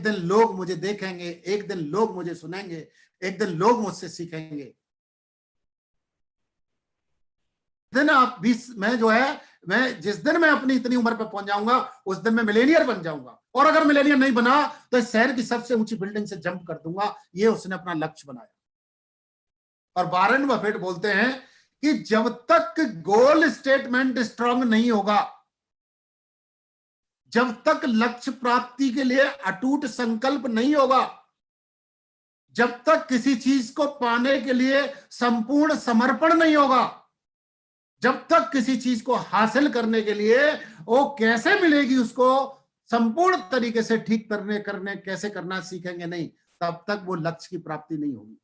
दिन लोग मुझे देखेंगे, एक दिन लोग मुझे सुनेंगे, एक दिन लोग मुझसे सीखेंगे। दिन आप 20 में जो है, मैं जिस दिन मैं अपनी इतनी उम्र पे पहुंच जाऊंगा उस दिन मैं मिलेनियर बन जाऊंगा, और अगर मिलेनियर नहीं बना तो इस शहर की सबसे ऊंची बिल्डिंग से जंप कर दूंगा। ये उसने अपना लक्ष्य बनाया। और वारेन बफेट बोलते हैं कि जब तक गोल स्टेटमेंट स्ट्रांग नहीं होगा, जब तक लक्ष्य प्राप्ति के लिए अटूट संकल्प नहीं होगा, जब तक किसी चीज को पाने के लिए संपूर्ण समर्पण नहीं होगा, जब तक किसी चीज को हासिल करने के लिए वो कैसे मिलेगी उसको संपूर्ण तरीके से ठीक करने कैसे करना सीखेंगे नहीं, तब तक वो लक्ष्य की प्राप्ति नहीं होगी।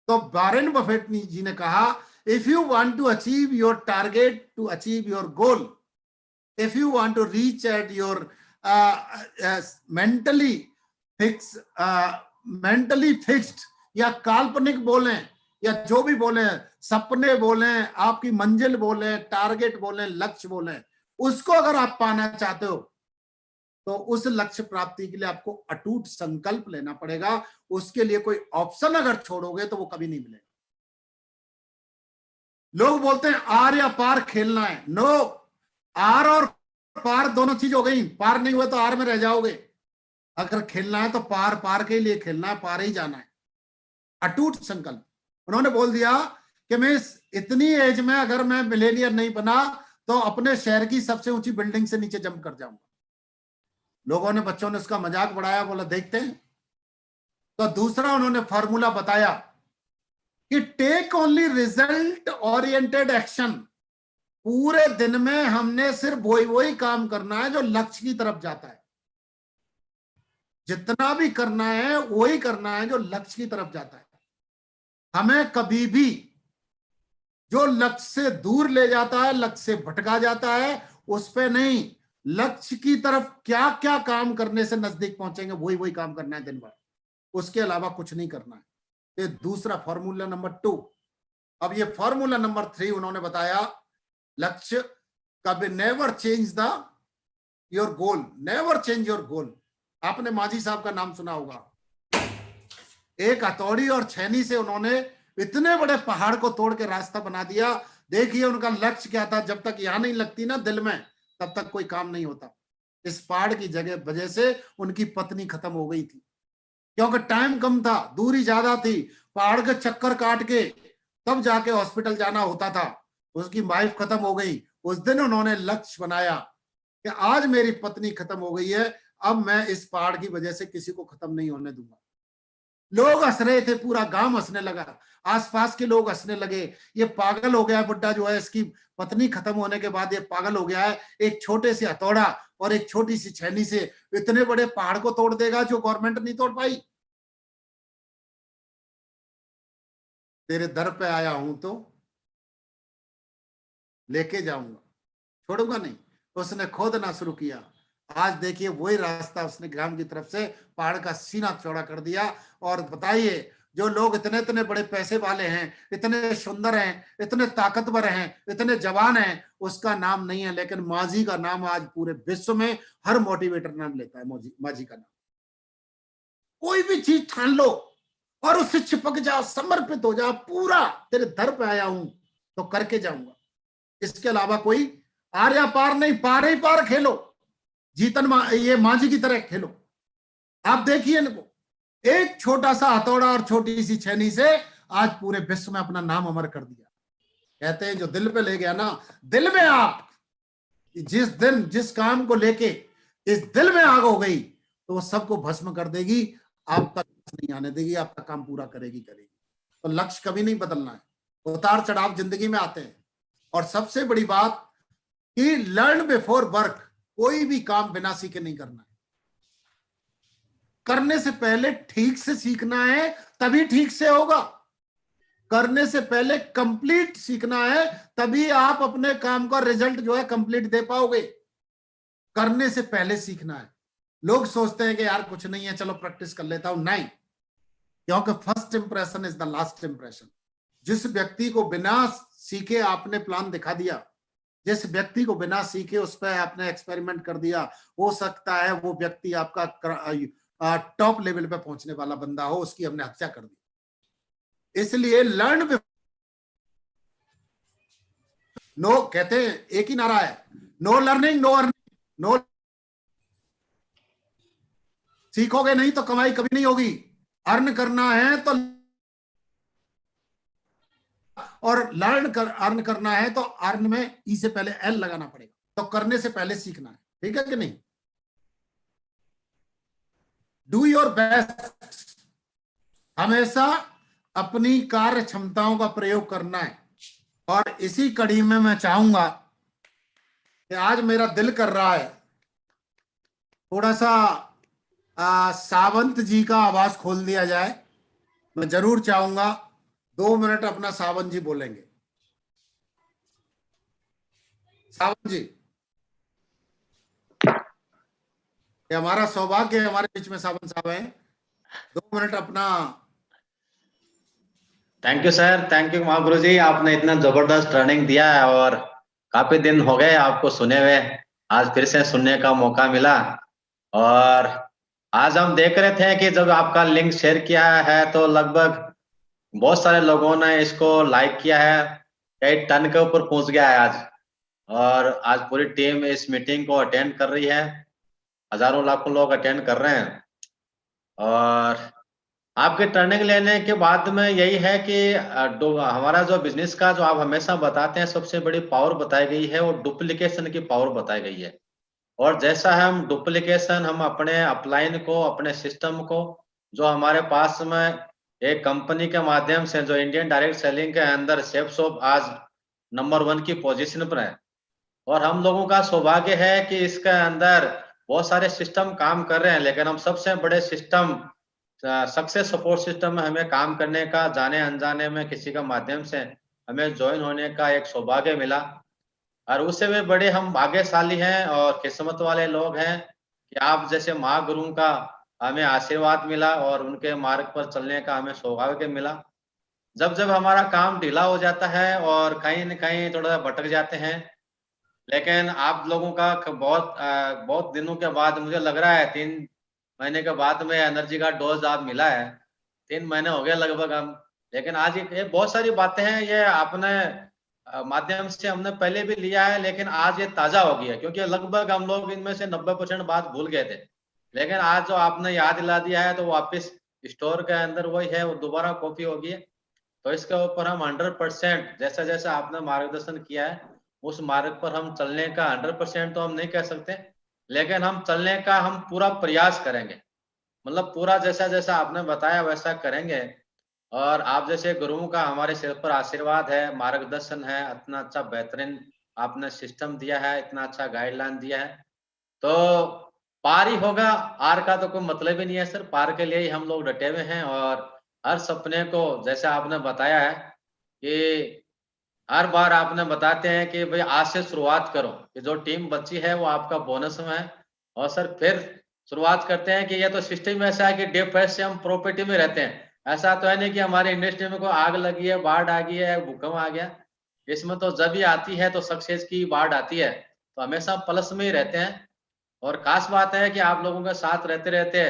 तो वारेन बफेट जी ने कहा, if you want to achieve your target, to achieve your goal, if you want to reach at your mentally fixed या काल्पनिक बोलें या जो भी बोलें, सपने बोलें, आपकी मंजिल बोलें, टारगेट बोलें, लक्ष्य बोलें, उसको अगर आप पाना चाहते हो तो उस लक्ष्य प्राप्ति के लिए आपको अटूट संकल्प लेना पड़ेगा। उसके लिए कोई ऑप्शन अगर छोड़ोगे तो वो कभी नहीं मिलेगा। लोग बोलते हैं आर या पार खेलना है। नो, आर और पार दोनों चीज हो गई। पार नहीं हुआ तो आर में रह जाओगे। अगर खेलना है तो पार के लिए खेलना है, पार ही जाना है। अटूट संकल्प। उन्होंने बोल दिया कि मैं इतनी एज में अगर मैं मिलेनियर नहीं बना तो अपने शहर की सबसे ऊंची बिल्डिंग से नीचे जंप कर जाऊंगा। लोगों ने, बच्चों ने उसका मजाक बढ़ाया, बोला देखते हैं। तो दूसरा उन्होंने फॉर्मूला बताया कि take only result oriented action. पूरे दिन में हमने सिर्फ वही काम करना है जो लक्ष्य की तरफ जाता है। जितना भी करना है वही करना है जो लक्ष्य की तरफ जाता है। हमें कभी भी जो लक्ष्य से दूर ले जाता है, लक्ष्य से भटका जाता है, उस पे नहीं, लक्ष्य की तरफ क्या क्या काम करने से नजदीक पहुंचेंगे वही काम करना है दिन भर। उसके अलावा कुछ नहीं करना है। ये दूसरा फॉर्मूला नंबर 2। अब ये फॉर्मूला नंबर 3 उन्होंने बताया, लक्ष्य कभी never change your goal, never change your goal. आपने माझी साहब का नाम सुना होगा। एक हथौड़ी और छेनी से उन्होंने इतने बड़े पहाड़ को तोड़ के रास्ता बना दिया। देखिए उनका लक्ष्य क्या था, जब तक यहां नहीं लगती ना दिल में, तब तक कोई काम नहीं होता। इस पहाड़ की वजह से उनकी पत्नी खत्म हो गई थी, क्योंकि टाइम कम था, दूरी ज्यादा थी। पहाड़ के चक्कर काट के तब जाके हॉस्पिटल जाना होता था। उसकी वाइफ खत्म हो गई। उस दिन उन्होंने लक्ष्य बनाया कि आज मेरी पत्नी खत्म हो गई है, अब मैं इस पहाड़ की वजह से किसी को खत्म नहीं होने दूंगा। लोग हंस रहे थे, पूरा गांव हंसने लगा, आसपास के लोग हंसने लगे, ये पागल हो गया बुड्ढा जो है, इसकी पत्नी खत्म होने के बाद ये पागल हो गया है, एक छोटे से हथौड़ा और एक छोटी सी छेनी से इतने बड़े पहाड़ को तोड़ देगा जो गवर्नमेंट नहीं तोड़ पाई। तेरे दर पे आया हूं तो लेके जाऊंगा, छोड़ूंगा नहीं। उसने खोदना शुरू किया। आज देखिए वही रास्ता उसने ग्राम की तरफ से पहाड़ का सीना चौड़ा कर दिया। और बताइए, जो लोग इतने इतने बड़े पैसे वाले हैं, इतने सुंदर हैं, इतने ताकतवर हैं, इतने जवान हैं, उसका नाम नहीं है, लेकिन मांझी का नाम आज पूरे विश्व में हर मोटिवेटर नाम लेता है। मांझी का नाम। कोई भी चीज ठान लो और उससे चिपक जाओ, समर्पित हो जाओ, पूरा तेरे दर पे आया हूं तो करके जाऊंगा। इसके अलावा कोई आर या पार नहीं, पार ही पार खेलो, जीतन ये मांझी की तरह खेलो। आप देखिए इनको, एक छोटा सा हथौड़ा और छोटी सी छेनी से आज पूरे विश्व में अपना नाम अमर कर दिया। कहते हैं जो दिल पे ले गया ना, दिल में आग, जिस दिन जिस काम को लेके इस दिल में आग हो गई तो वो सबको भस्म कर देगी, आपका नहीं आने देगी, आपका काम पूरा करेगी। तो लक्ष्य कभी नहीं बदलना है। उतार चढ़ाव जिंदगी में आते हैं। और सबसे बड़ी बात कि लर्न बिफोर वर्क, कोई भी काम बिना सीखे नहीं करना है। करने से पहले ठीक से सीखना है, तभी ठीक से होगा। करने से पहले कंप्लीट सीखना है, तभी आप अपने काम का रिजल्ट जो है कंप्लीट दे पाओगे। करने से पहले सीखना है। लोग सोचते हैं कि यार कुछ नहीं है, चलो प्रैक्टिस कर लेता हूं। नहीं, क्योंकि first impression is the last impression. जिस व्यक्ति को बिना सीखे आपने प्लान दिखा दिया, जिस व्यक्ति को बिना सीखे उस पर आपने एक्सपेरिमेंट कर दिया, हो सकता है वो व्यक्ति आपका टॉप लेवल पे पहुंचने वाला बंदा हो, उसकी हमने हत्या कर दी। इसलिए लर्न नो, कहते हैं एक ही नारा है, no learning no earning. No, सीखोगे नहीं तो कमाई कभी नहीं होगी। अर्न करना है तो, और अर्न करना है तो अर्न में ई से पहले एल लगाना पड़ेगा। तो करने से पहले सीखना है, ठीक है कि नहीं। डू योर बेस्ट, हमेशा अपनी कार्य क्षमताओं का प्रयोग करना है। और इसी कड़ी में मैं चाहूंगा कि आज मेरा दिल कर रहा है थोड़ा सा सावंत जी का आवाज खोल दिया जाए। मैं जरूर चाहूंगा 2 मिनट अपना सावंत जी बोलेंगे। सावंत जी, ये हमारा सौभाग्य है, हमारे बीच में सावंत साहब हैं। 2 मिनट अपना। Thank you sir, thank you Mahaguru ji, आपने इतना जबरदस्त ट्रेनिंग दिया है और काफी दिन हो गए आपको सुने हुए, आज फिर से सुनने का मौका मिला। और आज हम देख रहे थे कि जब आपका लिंक शेयर किया है तो लगभग बहुत सारे लोगों ने इसको लाइक किया है, कई टन के ऊपर पहुंच गया है आज। और आज पूरी टीम इस मीटिंग को अटेंड कर रही है, हजारों लाखों लोग अटेंड कर रहे हैं। और आपके ट्रेनिंग लेने के बाद में यही है कि हमारा जो बिजनेस का जो आप हमेशा बताते हैं सबसे बड़ी पावर बताई गई है, वो डुप्लीकेशन की पावर बताई गई है। और जैसा हम डुप्लीकेशन, हम अपने अपलाइन को, अपने सिस्टम को, जो हमारे पास में एक कंपनी के माध्यम से जो इंडियन डायरेक्ट सेलिंग के अंदर सेफसॉप आज नंबर 1 की पोजीशन पर है। और हम लोगों का सौभाग्य है कि इसके अंदर बहुत सारे सिस्टम काम कर रहे हैं, लेकिन हम सबसे बड़े सिस्टम सक्सेस सपोर्ट सिस्टम में हमें काम करने का, जाने अनजाने में किसी का माध्यम से हमें ज्वाइन होने का एक सौभाग्य मिला। और उससे भी बड़े हम भाग्यशाली हैं और किस्मत वाले लोग हैं कि आप जैसे महागुरु का हमें आशीर्वाद मिला और उनके मार्ग पर चलने का हमें सौभाग्य मिला। जब जब हमारा काम ढीला हो जाता है और कहीं न कहीं थोड़ा भटक जाते हैं, लेकिन आप लोगों का बहुत दिनों के बाद, मुझे लग रहा है 3 महीने के बाद में एनर्जी का डोज आप मिला है। 3 महीने हो गए लगभग हम, लेकिन आज ये बहुत सारी बातें हैं, ये आपने माध्यम से हमने पहले भी लिया है, लेकिन आज ये ताजा हो गया, क्योंकि लगभग हम लोग इनमें से 90% बात भूल गए थे। लेकिन आज जो आपने याद दिला दिया है तो वापस स्टोर के अंदर वही है, वो दोबारा कॉपी होगी। तो इसके ऊपर हम 100% जैसा जैसा आपने मार्गदर्शन किया है उस मार्ग पर हम चलने का 100% तो हम नहीं कह सकते, लेकिन हम चलने का हम पूरा प्रयास करेंगे, मतलब पूरा जैसा जैसा आपने बताया वैसा करेंगे। और आप जैसे गुरुओं का हमारे सिर पर आशीर्वाद है, मार्गदर्शन है, इतना अच्छा बेहतरीन आपने सिस्टम दिया है, इतना अच्छा गाइडलाइन दिया है, तो पार ही होगा। हार का तो कोई मतलब ही नहीं है सर, पार के लिए ही हम लोग डटे हुए हैं। और हर सपने को जैसे आपने बताया है कि हर बार आपने बताते हैं कि भाई आज से शुरुआत करो, कि जो टीम बची है वो आपका बोनस में है। और सर फिर शुरुआत करते हैं कि ये तो सिस्टम ऐसा है कि डे फर्स्ट से हम प्रॉपर्टी में रहते हैं। ऐसा तो है नहीं कि हमारी इंडस्ट्री में कोई आग लगी है, बाढ़ आ गई है, भूकंप आ गया। इसमें तो जब भी आती है तो सक्सेस की बाढ़ आती है, तो हमेशा प्लस में ही रहते हैं। और खास बात है कि आप लोगों के साथ रहते रहते,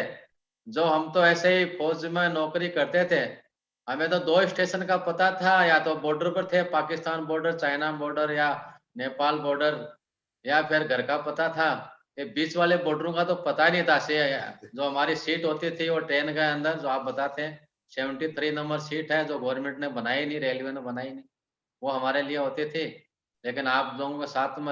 जो हम तो ऐसे ही फौज में नौकरी करते थे, हमें तो 2 स्टेशन का पता था, या तो बॉर्डर पर थे, पाकिस्तान बॉर्डर, चाइना बॉर्डर या नेपाल बॉर्डर, या फिर घर का पता था। ये बीच वाले बॉर्डरों का तो पता ही नहीं था। से जो हमारी सीट होती थी वो ट्रेन के अंदर, जो आप बताते हैं 73 नंबर सीट है, जो गवर्नमेंट ने बनाई नहीं, रेलवे ने बनाई नहीं, वो हमारे लिए होती थी। लेकिन आप लोगों के साथ में